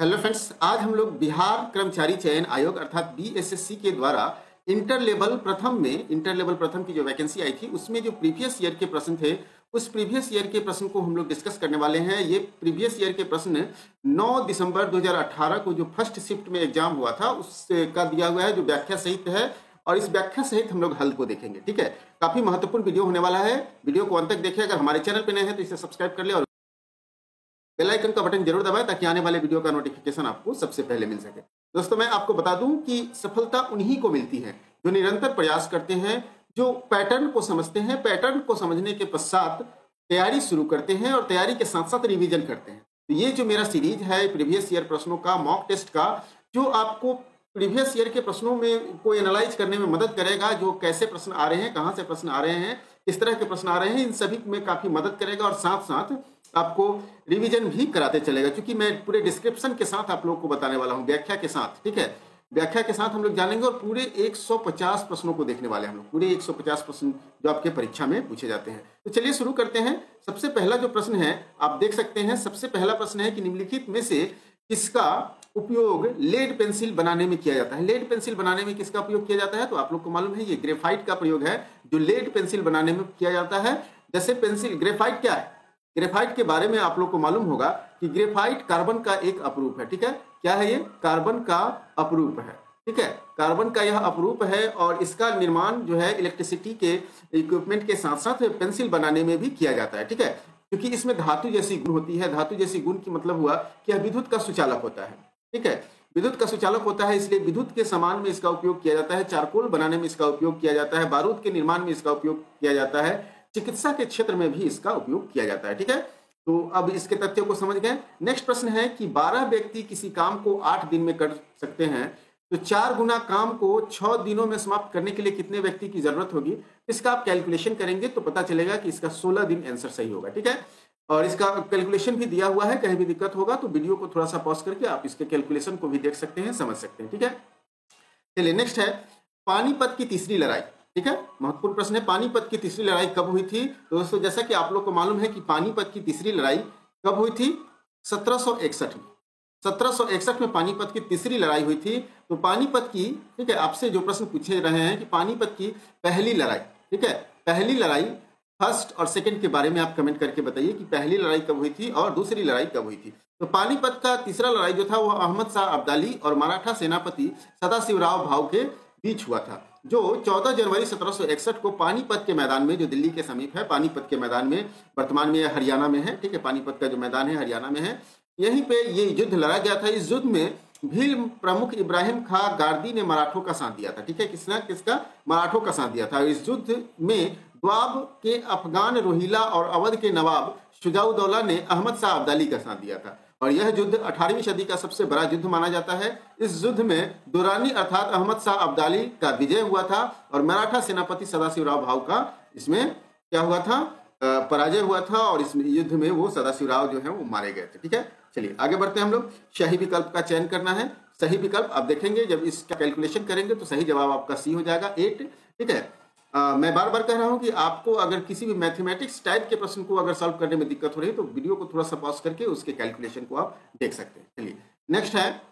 Hello friends, आज हम लोग बिहार कर्मचारी चयन आयोग अर्थात बीएसएससी के द्वारा इंटर लेवल प्रथम की जो वैकेंसी आई थी उसमें जो प्रीवियस ईयर के प्रश्न थे उस प्रीवियस ईयर के प्रश्न को हम लोग डिस्कस करने वाले हैं। ये प्रीवियस ईयर के प्रश्न 9 दिसंबर 2018 को जो फर्स्ट शिफ्ट में एग्जाम हुआ था उसका दिया हुआ है, जो व्याख्या सहित है, और इस व्याख्या सहित हम लोग हल को देखेंगे। ठीक है, काफी महत्वपूर्ण वीडियो होने वाला है। वीडियो को अंत तक देखें। अगर हमारे चैनल पर नए हैं तो इसे सब्सक्राइब कर ले और बेल आइकन का बटन जरूर दबाएं ताकि आने वाले वीडियो का नोटिफिकेशन आपको सबसे पहले मिल सके। दोस्तों, मैं आपको बता दूं कि सफलता उन्हीं को मिलती है जो निरंतर प्रयास करते हैं, जो पैटर्न को समझते हैं, पैटर्न को समझने के पश्चात तैयारी शुरू करते हैं और तैयारी के साथ साथ रिवीजन करते हैं। तो ये जो मेरा सीरीज है प्रीवियस ईयर प्रश्नों का, मॉक टेस्ट का, जो आपको प्रीवियस ईयर के प्रश्नों में को एनालाइज करने में मदद करेगा, जो कैसे प्रश्न आ रहे हैं, कहाँ से प्रश्न आ रहे हैं, किस तरह के प्रश्न आ रहे हैं, इन सभी में काफी मदद करेगा और साथ साथ आपको रिवीजन भी कराते चलेगा, क्योंकि मैं पूरे डिस्क्रिप्शन के साथ आप लोगों को बताने वाला हूं, व्याख्या के साथ। ठीक है, व्याख्या के साथ हम लोग जानेंगे और पूरे 150 प्रश्नों को देखने वाले हैं हम लोग, पूरे 150 प्रश्न जो आपके परीक्षा में पूछे जाते हैं। तो चलिए शुरू करते हैं। सबसे पहला जो प्रश्न है आप देख सकते हैं, सबसे पहला प्रश्न है कि निम्नलिखित में से किसका उपयोग लेड पेंसिल बनाने में किया जाता है। लेड पेंसिल बनाने में किसका उपयोग किया जाता है? तो आप लोग को मालूम है ये ग्रेफाइट का प्रयोग है जो लेड पेंसिल बनाने में किया जाता है। जैसे पेंसिल, ग्रेफाइट क्या है? ग्रेफाइट के बारे में आप लोग को मालूम होगा कि ग्रेफाइट कार्बन का एक अपरूप है। ठीक है, क्या है ये? कार्बन का अपरूप है। ठीक है, कार्बन का यह अपरूप है और इसका निर्माण जो है इलेक्ट्रिसिटी के इक्विपमेंट के साथ साथ पेंसिल बनाने में भी किया जाता है। ठीक है, क्योंकि इसमें धातु जैसी गुण होती है। धातु जैसी गुण की मतलब हुआ कि यह विद्युत का सुचालक होता है। ठीक है, विद्युत का सुचालक होता है, इसलिए विद्युत के सामान में इसका उपयोग किया जाता है, चारकोल बनाने में इसका उपयोग किया जाता है, बारूद के निर्माण में इसका उपयोग किया जाता है, चिकित्सा के क्षेत्र में भी इसका उपयोग किया जाता है। ठीक है, तो अब इसके तथ्यों को समझ गए। नेक्स्ट प्रश्न है कि 12 व्यक्ति किसी काम को 8 दिन में कर सकते हैं, तो 4 गुना काम को 6 दिनों में समाप्त करने के लिए कितने व्यक्ति की जरूरत होगी? इसका आप कैलकुलेशन करेंगे तो पता चलेगा कि इसका 16 दिन आंसर सही होगा। ठीक है, और इसका कैलकुलेशन भी दिया हुआ है, कहीं भी दिक्कत होगा तो वीडियो को थोड़ा सा पॉज करके आप इसके कैलकुलेशन को भी देख सकते हैं, समझ सकते हैं। ठीक है, चलिए नेक्स्ट है पानीपत की तीसरी लड़ाई। ठीक है, महत्वपूर्ण प्रश्न है, पानीपत की तीसरी लड़ाई कब हुई थी? तो दोस्तों, जैसा कि आप लोग को मालूम है कि पानीपत की तीसरी लड़ाई कब हुई थी? 1761 में। 1761 में पानीपत की तीसरी लड़ाई हुई थी। तो पानीपत की, ठीक है, आपसे जो प्रश्न पूछे रहे हैं कि पानीपत की पहली लड़ाई, ठीक है, पहली लड़ाई फर्स्ट और सेकंड के बारे में आप कमेंट करके बताइए कि पहली लड़ाई कब हुई थी और दूसरी लड़ाई कब हुई थी। तो पानीपत का तीसरा लड़ाई जो था वो अहमद शाह अब्दाली और मराठा सेनापति सदाशिवराव भाऊ के बीच हुआ था, जो 14 जनवरी 1761 को पानीपत के मैदान में, जो दिल्ली के समीप है, पानीपत के मैदान में, वर्तमान में यह हरियाणा में है। ठीक है, पानीपत का जो मैदान है हरियाणा में है, यहीं पे ये युद्ध लड़ा गया था। इस युद्ध में भील प्रमुख इब्राहिम खां गारदी ने मराठों का साथ दिया था। ठीक है, किसका? मराठों का साथ दिया था। इस युद्ध में द्वाब के अफगान रोहिला और अवध के नवाब शुजाउद्दौला ने अहमद शाह अब्दाली का साथ दिया था और यह युद्ध 18वीं सदी का सबसे बड़ा युद्ध माना जाता है। इस युद्ध में दुरानी अर्थात अहमद शाह अब्दाली का विजय हुआ था और मराठा सेनापति सदाशिवराव भाऊ का इसमें क्या हुआ था? पराजय हुआ था और इस युद्ध में वो सदाशिवराव जो है वो मारे गए थे। ठीक है, चलिए आगे बढ़ते हैं हम लोग। सही विकल्प का चयन करना है। सही विकल्प आप देखेंगे, जब इसका कैलकुलेशन करेंगे तो सही जवाब आपका सी हो जाएगा, 8। ठीक है, मैं बार बार कह रहा हूं कि आपको अगर किसी भी मैथमेटिक्स टाइप के प्रश्न को अगर सॉल्व करने में दिक्कत हो रही है तो वीडियो को थोड़ा सा पॉज करके उसके कैलकुलेशन को आप देख सकते हैं। चलिए नेक्स्ट है,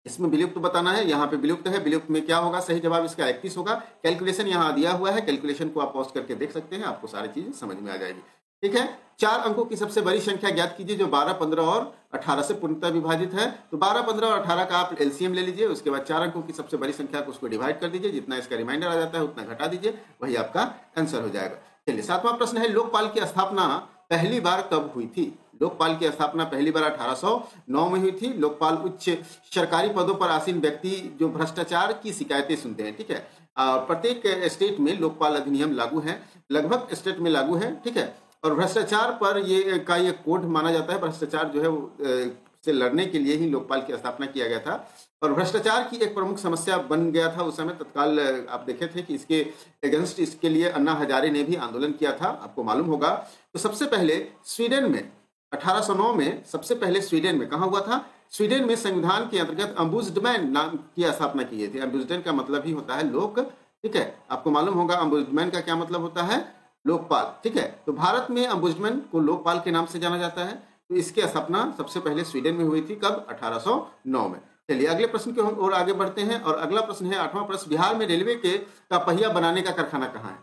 इसमें विलुप्त बताना है। यहाँ पे विलुप्त है, विलुप्त में क्या होगा? सही जवाब इसका 31 होगा। कैलकुलेशन यहाँ दिया हुआ है, कैलकुलेशन को आप पॉज करके देख सकते हैं, आपको सारी चीजें समझ में आ जाएगी। ठीक है, 4 अंकों की सबसे बड़ी संख्या ज्ञात कीजिए जो 12, 15 और 18 से पूर्णतः विभाजित है। तो 12, 15 और 18 का आप एलसीएम ले लीजिए, उसके बाद 4 अंकों की सबसे बड़ी संख्या को उसको डिवाइड कर दीजिए, जितना इसका रिमाइंडर आ जाता है उतना घटा दीजिए, वही आपका आंसर हो जाएगा। चलिए 7वां प्रश्न है, लोकपाल की स्थापना पहली बार कब हुई थी? लोकपाल की स्थापना पहली बार 1809 में हुई थी। लोकपाल उच्च सरकारी पदों पर आसीन व्यक्ति जो भ्रष्टाचार की शिकायतें सुनते हैं। ठीक है, प्रत्येक स्टेट में लोकपाल अधिनियम लागू है, लगभग स्टेट में लागू है। ठीक है, और भ्रष्टाचार पर ये कोड माना जाता है। भ्रष्टाचार जो है से लड़ने के लिए ही लोकपाल की स्थापना किया गया था और भ्रष्टाचार की एक प्रमुख समस्या बन गया था उस समय। तत्काल आप देखे थे कि इसके अगेंस्ट, इसके लिए अन्ना हजारे ने भी आंदोलन किया था, आपको मालूम होगा। तो सबसे पहले स्वीडन में 1809 में सबसे पहले स्वीडन में कहाँ हुआ था? स्वीडन में संविधान के अंतर्गत अम्बुड्समैन नाम की स्थापना की गई थी। अम्बुड्समैन का मतलब ही होता है लोक। ठीक है, आपको मालूम होगा अम्बुड्समैन का क्या मतलब होता है? लोकपाल। ठीक है, तो भारत में अम्बुड्समैन को लोकपाल के नाम से जाना जाता है। तो इसकी स्थापना सबसे पहले स्वीडन में हुई थी, कब? 1809 में। चलिए अगले प्रश्न की ओर आगे बढ़ते हैं और अगला प्रश्न है 8वां प्रश्न, बिहार में रेलवे के का पहिया बनाने का कारखाना कहाँ है?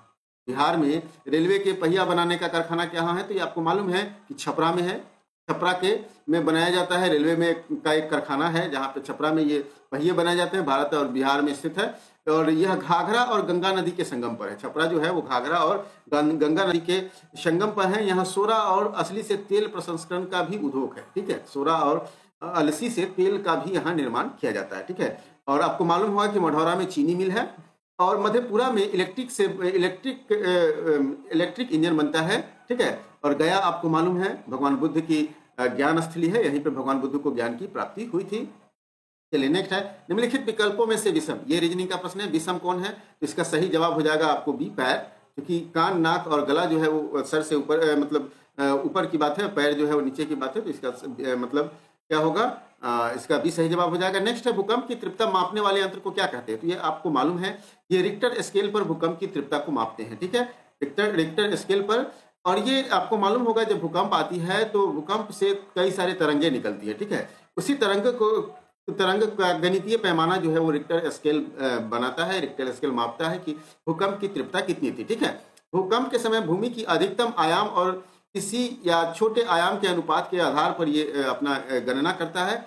बिहार में रेलवे के पहिया बनाने का कारखाना कहाँ है? तो ये आपको मालूम है कि छपरा में है। छपरा के में बनाया जाता है, रेलवे में का एक कारखाना है जहाँ पे छपरा में ये पहिए बनाए जाते हैं, भारत और बिहार में स्थित है। और यह घाघरा और गंगा नदी के संगम पर है। छपरा जो है वो घाघरा और गंगा नदी के संगम पर है। यहाँ सोरा और असली से तेल प्रसंस्करण का भी उद्योग है, ठीक है। सोरा और अलसी से तेल का भी यहाँ निर्माण किया जाता है, ठीक है। और आपको मालूम होगा कि मढ़ौरा में चीनी मिल है और मधेपुरा में इलेक्ट्रिक इंजन बनता है, ठीक है। और गया आपको मालूम है भगवान बुद्ध की ज्ञान स्थली है, यहीं पे भगवान बुद्ध को ज्ञान की प्राप्ति हुई थी। चलिए नेक्स्ट है, निम्नलिखित विकल्पों में से विषम, ये रीजनिंग का प्रश्न है, विषम कौन है? तो इसका सही जवाब हो जाएगा आपको बी, पैर, क्योंकि कान, नाक और गला जो है वो सर से ऊपर मतलब ऊपर की बात है, पैर जो है वो नीचे की बात है, तो इसका मतलब क्या होगा? इसका भी सही जवाब हो जाएगा। नेक्स्ट है, भूकंप की तीव्रता मापने वाले यंत्र को क्या कहते हैं? तो ये आपको मालूम है, ये रिक्टर स्केल पर भूकंप की तीव्रता को मापते हैं, ठीक है, रिक्टर स्केल पर। और ये आपको मालूम होगा जब भूकंप आती है तो भूकंप से कई सारे तरंगे निकलती है, ठीक है। उसी तरंग का गणितीय पैमाना जो है वो रिक्टर स्केल बनाता है, रिक्टर स्केल मापता है कि भूकंप की तीव्रता कितनी थी, ठीक है। भूकंप के समय भूमि की अधिकतम आयाम और किसी या छोटे आयाम के अनुपात के आधार पर ये अपना गणना करता है।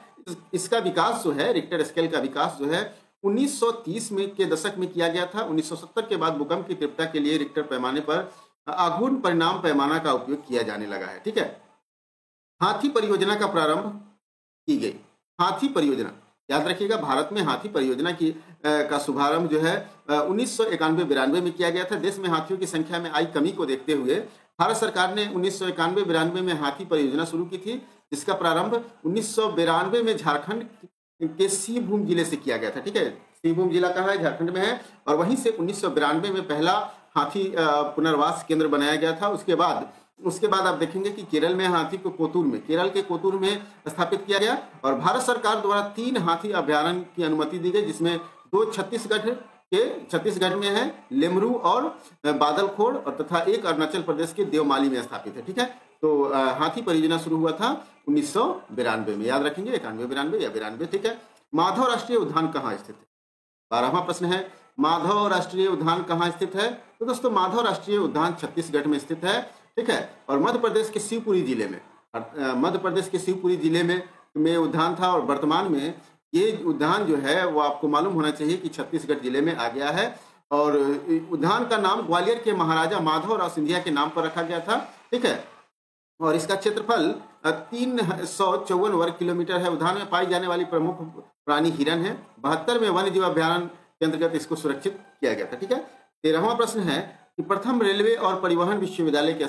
इसका विकास जो है, रिक्टर स्केल का विकास जो है 1930 में के दशक में किया गया था। 1970 के बाद भूकंप की तीव्रता के लिए रिक्टर पैमाने पर आघूर्ण परिणाम पैमाना का उपयोग किया जाने लगा है, ठीक है। हाथी परियोजना का प्रारंभ की गई, हाथी परियोजना याद रखिएगा, भारत में हाथी परियोजना की का शुभारंभ जो है 1991-92 में किया गया था। देश में हाथियों की संख्या में आई कमी को देखते हुए भारत सरकार ने 1991-92 में हाथी परियोजना शुरू की थी, जिसका प्रारंभ 1992 में झारखंड के सिंहभूम जिले से किया गया था, ठीक है। सिंहभूम जिला कहाँ है? झारखंड में है। और वहीं से 1992 में पहला हाथी पुनर्वास केंद्र बनाया गया था। उसके बाद आप देखेंगे कि केरल में हाथी को केरल के कोतूर में स्थापित किया गया और भारत सरकार द्वारा 3 हाथी अभ्यारण्य की अनुमति दी गई, जिसमें 2 छत्तीसगढ़ में है, लेमरू और बादलखोर, और तथा एक अरुणाचल प्रदेश के देवमाली में स्थापित है, ठीक है। तो हाथी परियोजना शुरू हुआ था 1992 में, याद रखेंगे 91-92 या 92, ठीक है। माधव राष्ट्रीय उद्यान कहाँ स्थित है? 12वां प्रश्न है, माधव राष्ट्रीय उद्यान कहाँ स्थित है? तो दोस्तों माधव राष्ट्रीय उद्यान छत्तीसगढ़ में स्थित है, ठीक है। और मध्य प्रदेश के शिवपुरी जिले में उद्यान था और वर्तमान में ये उद्यान जो है वो आपको मालूम होना चाहिए कि छत्तीसगढ़ जिले में आ गया है। और उद्यान का नाम ग्वालियर के महाराजा माधवराव सिंधिया के नाम पर रखा गया था, ठीक है। और इसका क्षेत्रफल 354 वर्ग किलोमीटर है। उद्यान में पाई जाने वाली प्रमुख प्राणी हिरन है। 72 में वन्य जीव अभ्यारण्य के अंतर्गत इसको सुरक्षित किया गया था, ठीक है। 13वां प्रश्न है कि प्रथम रेलवे और परिवहन विश्वविद्यालय की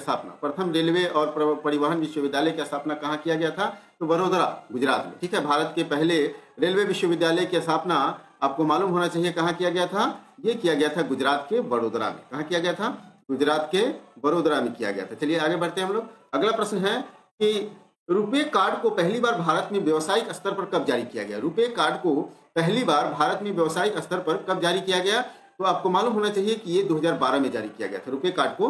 स्थापना कहाँ किया गया था? तो वडोदरा, गुजरात में, ठीक है। भारत के पहले रेलवे विश्वविद्यालय की स्थापना आपको मालूम होना चाहिए कहाँ किया गया था? ये किया गया था गुजरात के वडोदरा में। कहाँ किया गया था? गुजरात के वडोदरा में किया गया था। चलिए आगे बढ़ते हैं हम लोग। अगला प्रश्न है कि रुपे कार्ड को पहली बार भारत में व्यावसायिक स्तर पर कब जारी किया गया? रुपे कार्ड को पहली बार भारत में व्यावसायिक स्तर पर कब जारी किया गया? तो आपको मालूम होना चाहिए कि ये 2012 में जारी किया गया था। रुपे कार्ड को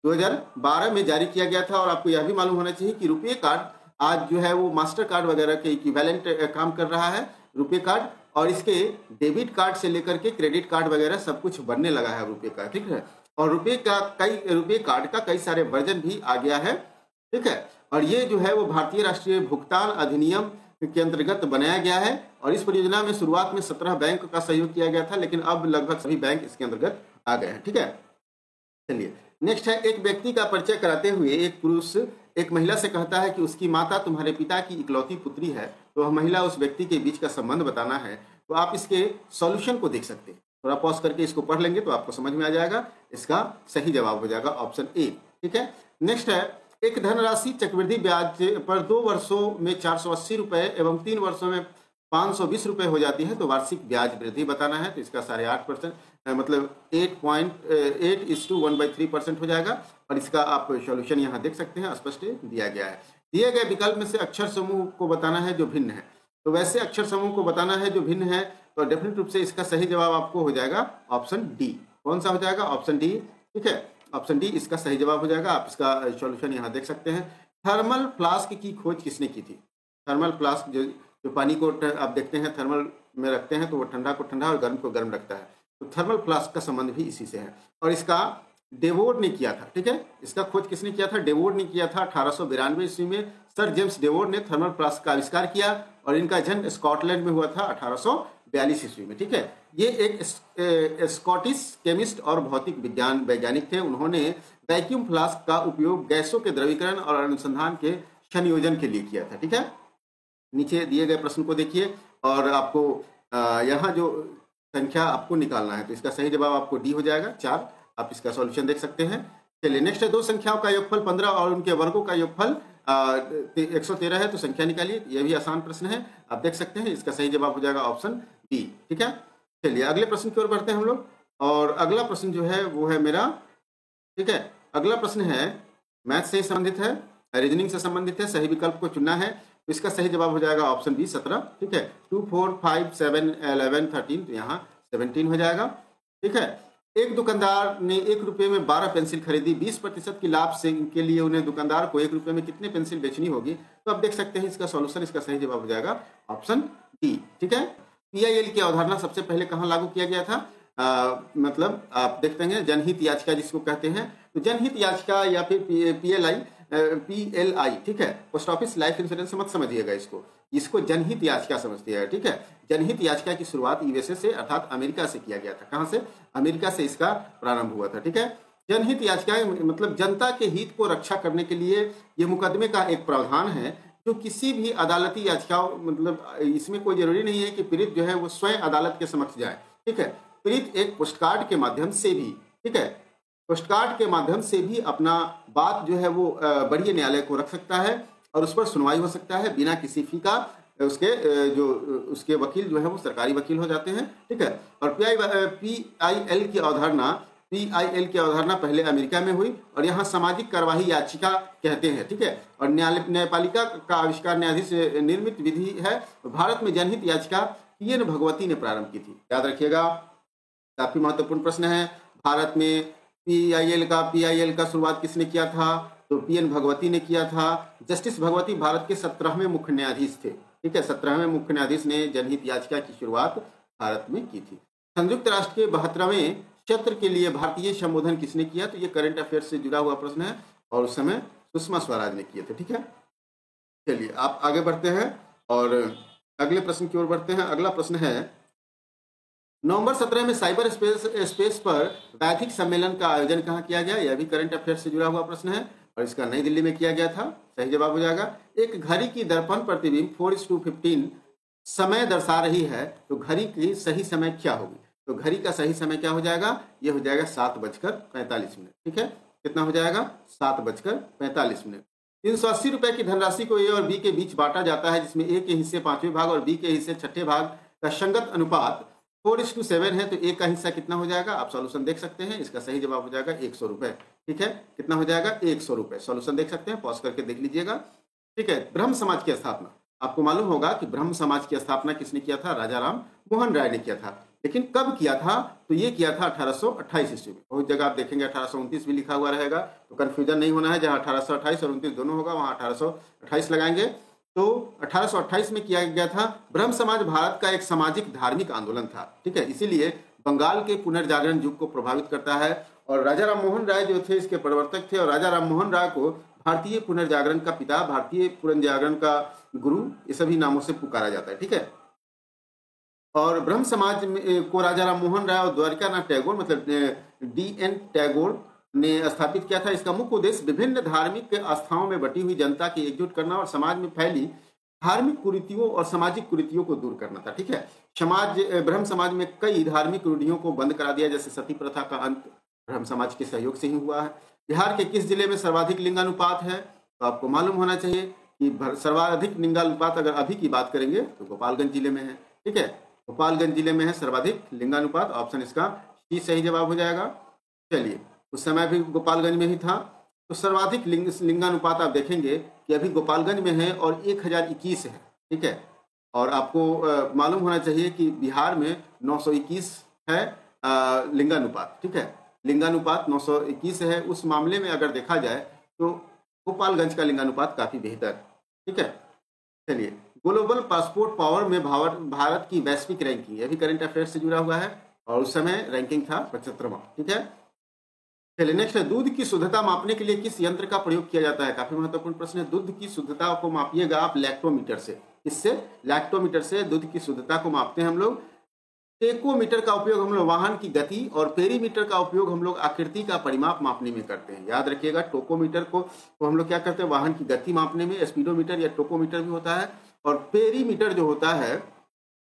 2012 में जारी किया गया था। और आपको यह भी मालूम होना चाहिए कि रुपे कार्ड आज जो है वो मास्टर कार्ड वगैरह के इक्विवेलेंट काम कर रहा है, रुपे कार्ड। और इसके डेबिट कार्ड से लेकर के क्रेडिट कार्ड वगैरह सब कुछ बनने लगा है रुपे का, ठीक है। और रुपे कार्ड का कई सारे वर्जन भी आ गया है, ठीक है। और ये जो है वो भारतीय राष्ट्रीय भुगतान अधिनियम के अंतर्गत बनाया गया है। और इस परियोजना में शुरुआत में 17 बैंक का सहयोग किया गया था, लेकिन अब लगभग सभी बैंक इसके अंतर्गत आ गए हैं, ठीक है। चलिए नेक्स्ट है, एक व्यक्ति का परिचय कराते हुए एक पुरुष एक महिला से कहता है कि उसकी माता तुम्हारे पिता की इकलौती पुत्री है। तो वह महिला उस व्यक्ति के बीच का संबंध बताना है। तो आप इसके सॉल्यूशन को देख सकते हैं, थोड़ा पॉज करके इसको पढ़ लेंगे तो आपको समझ में आ जाएगा। इसका सही जवाब हो जाएगा ऑप्शन ए, ठीक है। नेक्स्ट है, एक धनराशि चक्रवृद्धि ब्याज पर 2 वर्षों में 480 रुपए एवं 3 वर्षों में 520 रुपए हो जाती है, तो वार्षिक ब्याज वृद्धि बताना है। तो इसका 8.5% मतलब 8.8:1/3% हो जाएगा। और इसका आप सॉल्यूशन यहाँ देख सकते हैं, स्पष्ट दिया गया है। दिए गए विकल्प में से अक्षर समूह को बताना है जो भिन्न है। तो वैसे अक्षर समूह को बताना है जो भिन्न है, तो डेफिनेट रूप से इसका सही जवाब आपको हो जाएगा ऑप्शन डी। कौन सा हो जाएगा? ऑप्शन डी, ठीक है। ऑप्शन डी इसका सही जवाब हो जाएगा। आप इसका सॉल्यूशन यहाँ देख सकते हैं थर्मल फ्लास्क की खोज किसने की थी? थर्मल फ्लास्क जो जो पानी को आप देखते हैं थर्मल में रखते हैं तो वो ठंडा को ठंडा और गर्म को गर्म रखता है, तो थर्मल फ्लास्क का संबंध भी इसी से है। और इसका डेवोड ने किया था, ठीक है, इसका खोज किसने किया था? डेवोड ने किया था 1892 ईस्वी में। सर जेम्स डेवोड ने थर्मल फ्लास्क का आविष्कार किया और इनका जन्म स्कॉटलैंड में हुआ था 1842 ईस्वी में, ठीक है। ये एक स्कॉटिश केमिस्ट और भौतिक विज्ञान वैज्ञानिक थे। उन्होंने वैक्यूम फ्लास्क का उपयोग गैसों के द्रवीकरण और अनुसंधान के संयोजन के लिए किया था, ठीक है। नीचे दिए गए प्रश्न को देखिए और आपको यहाँ जो संख्या आपको निकालना है, तो इसका सही जवाब आपको डी हो जाएगा 4। आप इसका सॉल्यूशन देख सकते हैं। चलिए नेक्स्ट है, दो संख्याओं का योगफल 15 और उनके वर्गों का योगफल 113 है, तो संख्या निकालिए। यह भी आसान प्रश्न है, आप देख सकते हैं। इसका सही जवाब हो जाएगा ऑप्शन बी, ठीक है। चलिए अगले प्रश्न की ओर बढ़ते हैं हम लोग, और अगला प्रश्न जो है वो है मेरा, ठीक है, अगला प्रश्न है मैथ से संबंधित है, रीजनिंग से संबंधित है। सही विकल्प को चुनना है, तो इसका सही जवाब हो जाएगा ऑप्शन बी 17, ठीक है। 2, 4, 5, 7, 11, 13, तो यहाँ 17 हो जाएगा, ठीक है। एक दुकानदार ने 1 रुपये में 12 पेंसिल खरीदी, 20% की लाभ से के लिए उन्हें दुकानदार को 1 रुपये में कितने पेंसिल बेचनी होगी? तो आप देख सकते हैं इसका सॉल्यूशन, इसका सही जवाब हो जाएगा ऑप्शन डी, ठीक है। पीआईएल की अवधारणा सबसे पहले कहाँ लागू किया गया था? मतलब आप देखते हैं जनहित याचिका जिसको कहते हैं, तो जनहित याचिका या फिर पीएलआई, ठीक है, पोस्ट ऑफिस लाइफ इंश्योरेंस मत समझिएगा इसको जनहित याचिका समझते हैं, ठीक है। जनहित याचिका की शुरुआत यूएसए से अर्थात अमेरिका से किया गया था। कहां से? अमेरिका से इसका प्रारंभ हुआ था, ठीक है। जनहित याचिका मतलब जनता के हित को रक्षा करने के लिए ये मुकदमे का एक प्रावधान है, जो किसी भी अदालती याचिका, मतलब इसमें कोई जरूरी नहीं है कि पीड़ित जो है वो स्वयं अदालत के समक्ष जाए, ठीक है। पीड़ित एक पोस्टकार्ड के माध्यम से भी, ठीक है, पोस्टकार्ड के माध्यम से भी अपना बात जो है वो बड़ी न्यायालय को रख सकता है और उस पर सुनवाई हो सकता है बिना किसी फी का। उसके वकील जो है वो सरकारी वकील हो जाते हैं, ठीक है। और पीआईएल की अवधारणा पहले अमेरिका में हुई और यहाँ सामाजिक कार्यवाही याचिका कहते हैं, ठीक है। और न्यायपालिका का आविष्कार न्यायाधीश निर्मित विधि है। भारत में जनहित याचिका पीएन भगवती ने प्रारंभ की थी, याद रखिएगा, काफी महत्वपूर्ण प्रश्न है। भारत में पीआईएल का शुरुआत किसने किया था? तो पीएन भगवती ने किया था। जस्टिस भगवती भारत के 17वें मुख्य न्यायाधीश थे, ठीक है। 17वें मुख्य न्यायाधीश ने जनहित याचिका की शुरुआत भारत में की थी। संयुक्त राष्ट्र के 72वें सत्र के लिए भारतीय संबोधन किसने किया? तो ये करंट अफेयर से जुड़ा हुआ प्रश्न है और उस समय सुषमा स्वराज ने किए थे, ठीक है। चलिए आप आगे बढ़ते हैं और अगले प्रश्न की ओर बढ़ते हैं। अगला प्रश्न है, नवंबर 17 में साइबर स्पेस पर वैश्विक सम्मेलन का आयोजन कहाँ किया गया? यह भी करंट अफेयर से जुड़ा हुआ प्रश्न है और इसका नई दिल्ली में किया गया था। सही जवाब हो जाएगा, एक घड़ी की दर्पण प्रतिबिंब 4:15 समय दर्शा रही है, तो घड़ी की सही समय क्या होगी? तो घड़ी का सही समय क्या हो जाएगा? यह हो जाएगा 7:45, ठीक है। कितना हो जाएगा? 7:45। 380 रुपए की धनराशि को ए और बी के बीच बांटा जाता है, जिसमें ए के हिस्से 5वें भाग और बी के हिस्से 6ठे भाग का संगत अनुपात 4:7 है, तो ए का हिस्सा कितना हो जाएगा? आप सॉल्यूशन देख सकते हैं। इसका सही जवाब हो जाएगा 100 रुपए, ठीक है। कितना हो जाएगा? 100 रुपए। सॉल्यूशन देख सकते हैं, पॉज करके देख लीजिएगा, ठीक है। ब्रह्म समाज की स्थापना, आपको मालूम होगा कि ब्रह्म समाज की स्थापना किसने किया था? राजा राम मोहन राय ने किया था। लेकिन कब किया था? तो ये किया था 1828 ईस्वी में। बहुत जगह आप देखेंगे 1829 भी लिखा हुआ रहेगा, तो कंफ्यूजन नहीं होना है। जहां 1828 और 29 दोनों होगा वहां 1828 लगाएंगे। तो 1828 में किया गया था। ब्रह्म समाज भारत का एक सामाजिक धार्मिक आंदोलन था, ठीक है। इसीलिए बंगाल के पुनर्जागरण युग को प्रभावित करता है और राजा राम मोहन राय जो थे इसके प्रवर्तक थे और राजा राम मोहन राय को भारतीय पुनर्जागरण का पिता, भारतीय पुनर्जागरण का गुरु, ये सभी नामों से पुकारा जाता है, ठीक है। और ब्रह्म समाज को राजा राम मोहन राय और द्वारकानाथ टैगोर, मतलब D.N. टैगोर ने स्थापित किया था। इसका मुख्य उद्देश्य विभिन्न धार्मिक आस्थाओं में बटी हुई जनता की एकजुट करना और समाज में फैली धार्मिक कुरीतियों और सामाजिक कुरीतियों को दूर करना था, ठीक है। ब्रह्म समाज में कई धार्मिक रूढ़ियों को बंद करा दिया, जैसे सती प्रथा का अंत ब्रह्म समाज के सहयोग से ही हुआ है। बिहार के किस जिले में सर्वाधिक लिंगानुपात है? तो आपको मालूम होना चाहिए कि सर्वाधिक लिंगानुपात अगर अभी की बात करेंगे तो गोपालगंज जिले में है, ठीक है। गोपालगंज जिले में है सर्वाधिक लिंगानुपात। ऑप्शन इसका सी सही जवाब हो जाएगा। चलिए, उस समय भी गोपालगंज में ही था। तो सर्वाधिक लिंगानुपात आप देखेंगे कि अभी गोपालगंज में है और 1021 है, ठीक है। और आपको मालूम होना चाहिए कि बिहार में 921 है लिंगानुपात, ठीक है। लिंगानुपात 921 है। उस मामले में अगर देखा जाए तो भोपालगंज का लिंगानुपात काफी बेहतर। ठीक है, चलिए ग्लोबल पासपोर्ट पावर में भारत की वैश्विक रैंकिंग, यह भी करंट अफेयर से जुड़ा हुआ है और उस समय रैंकिंग था 75वां। ठीक है, चलिए नेक्स्ट है, दूध की शुद्धता मापने के लिए किस यंत्र का प्रयोग किया जाता है? काफी महत्वपूर्ण प्रश्न है। दूध की शुद्धता को मापिएगा आप लैक्टोमीटर से। इससे लैक्टोमीटर से दूध की शुद्धता को मापते हैं हम लोग। टेकोमीटर का उपयोग हम लोग वाहन की गति और पेरीमीटर का उपयोग हम लोग आकृति का परिमाप मापने में करते हैं। याद रखिएगा, टोकोमीटर को हम लोग क्या करते हैं? वाहन की गति मापने में स्पीडोमीटर या टोकोमीटर भी होता है, और पेरीमीटर जो होता है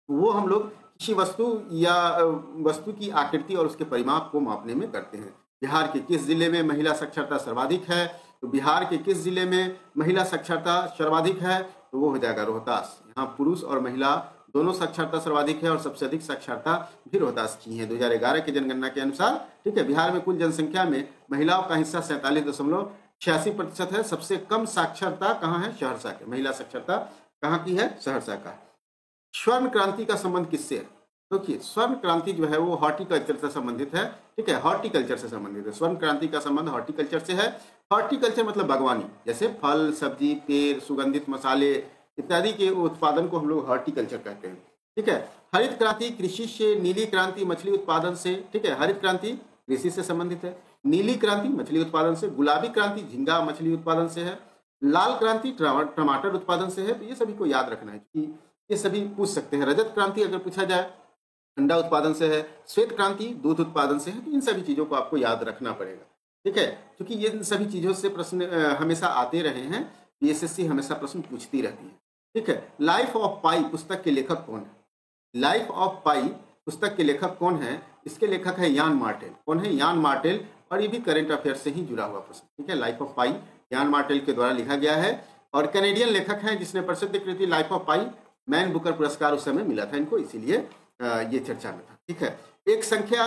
वो हम लोग किसी वस्तु या वस्तु की आकृति और उसके परिमाप को मापने में करते हैं। बिहार के किस जिले में महिला साक्षरता सर्वाधिक है? तो बिहार के किस जिले में महिला साक्षरता सर्वाधिक है? तो वो हो जाएगा रोहतास। यहाँ पुरुष और महिला दोनों साक्षरता सर्वाधिक है और सबसे अधिक साक्षरता भी रोहतास की है 2011 की जनगणना के अनुसार। ठीक है, बिहार में कुल जनसंख्या में महिलाओं का हिस्सा 47.86% है। सबसे कम साक्षरता कहाँ है? सहरसा के। महिला साक्षरता कहाँ की है? सहरसा का। स्वर्ण क्रांति का संबंध किससे है? देखिए, स्वर्ण क्रांति जो है वो हॉर्टिकल्चर से संबंधित है। ठीक है, हॉर्टिकल्चर से संबंधित है। स्वर्ण क्रांति का संबंध हॉर्टिकल्चर से है। हॉर्टिकल्चर मतलब बागवानी, जैसे फल, सब्जी, पेड़, सुगंधित मसाले इत्यादि के उत्पादन को हम लोग हॉर्टिकल्चर कहते हैं। ठीक है, हरित क्रांति कृषि से, नीली क्रांति मछली उत्पादन से। ठीक है, हरित क्रांति कृषि से संबंधित है, नीली क्रांति मछली उत्पादन से, गुलाबी क्रांति झींगा मछली उत्पादन से है, लाल क्रांति टमाटर उत्पादन से है। तो ये सभी को याद रखना है कि ये सभी पूछ सकते हैं। रजत क्रांति अगर पूछा जाए अंडा उत्पादन से है, श्वेत क्रांति दूध उत्पादन से है। तो इन सभी चीजों को आपको याद रखना पड़ेगा। ठीक है, क्योंकि ये सभी चीजों से प्रश्न हमेशा आते रहे हैं, पीएसएससी हमेशा प्रश्न पूछती रहती है। ठीक है, लाइफ ऑफ पाई पुस्तक के लेखक कौन है? लाइफ ऑफ पाई पुस्तक के लेखक कौन है? इसके लेखक है यान मार्टेल। कौन है? यान मार्टेल। और ये भी करंट अफेयर से ही जुड़ा हुआ प्रश्न। ठीक है, लाइफ ऑफ पाई यान मार्टेल के द्वारा लिखा गया है और कैनेडियन लेखक हैं जिसने प्रसिद्ध कृति life of Pi Man Booker पुरस्कार उस समय मिला था इनको, इसीलिए ये चर्चा में था। ठीक है, एक संख्या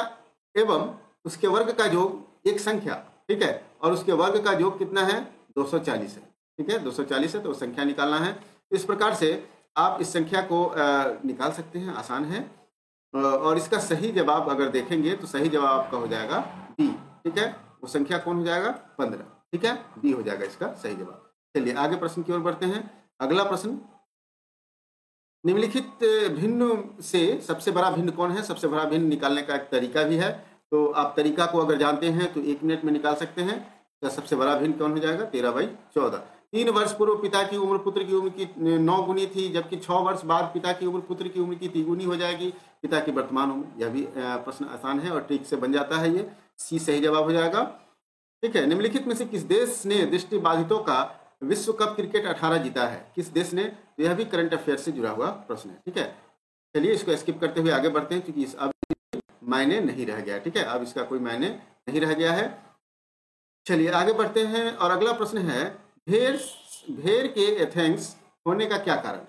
एवं उसके वर्ग का योग, एक संख्या, ठीक है, और उसके वर्ग का योग कितना है? 240 है। ठीक है, 240 है, तो संख्या निकालना है। इस प्रकार से आप इस संख्या को निकाल सकते हैं, आसान है। और इसका सही जवाब अगर देखेंगे तो सही जवाब आपका हो जाएगा बी। ठीक है, वो संख्या कौन हो जाएगा? 15। ठीक है, बी हो जाएगा इसका सही जवाब। चलिए आगे प्रश्न की ओर बढ़ते हैं। अगला प्रश्न, निम्नलिखित भिन्न से सबसे बड़ा भिन्न कौन है? सबसे बड़ा भिन्न निकालने का एक तरीका भी है, तो आप तरीका को अगर जानते हैं तो 1 मिनट में निकाल सकते हैं। तो सबसे बड़ा भिन्न कौन हो जाएगा? 13/14। 3 वर्ष पूर्व पिता की उम्र पुत्र की उम्र की 9 गुनी थी, जबकि 6 वर्ष बाद पिता की उम्र पुत्र की उम्र की 3 गुनी हो जाएगी। पिता की वर्तमान उम्र, यह भी प्रश्न आसान है और ट्रिक से बन जाता है। ये सी सही जवाब हो जाएगा। ठीक है, निम्नलिखित में से किस देश ने दृष्टिबाधितों का विश्व कप क्रिकेट 18 जीता है? किस देश ने? तो यह भी करंट अफेयर से जुड़ा हुआ प्रश्न है। ठीक है, चलिए इसको स्किप करते हुए आगे बढ़ते हैं क्योंकि इस अब मायने नहीं रह गया। ठीक है, अब इसका कोई मायने नहीं रह गया है। चलिए आगे बढ़ते हैं और अगला प्रश्न है, भेड़ के एथेंक्स होने का क्या कारण है?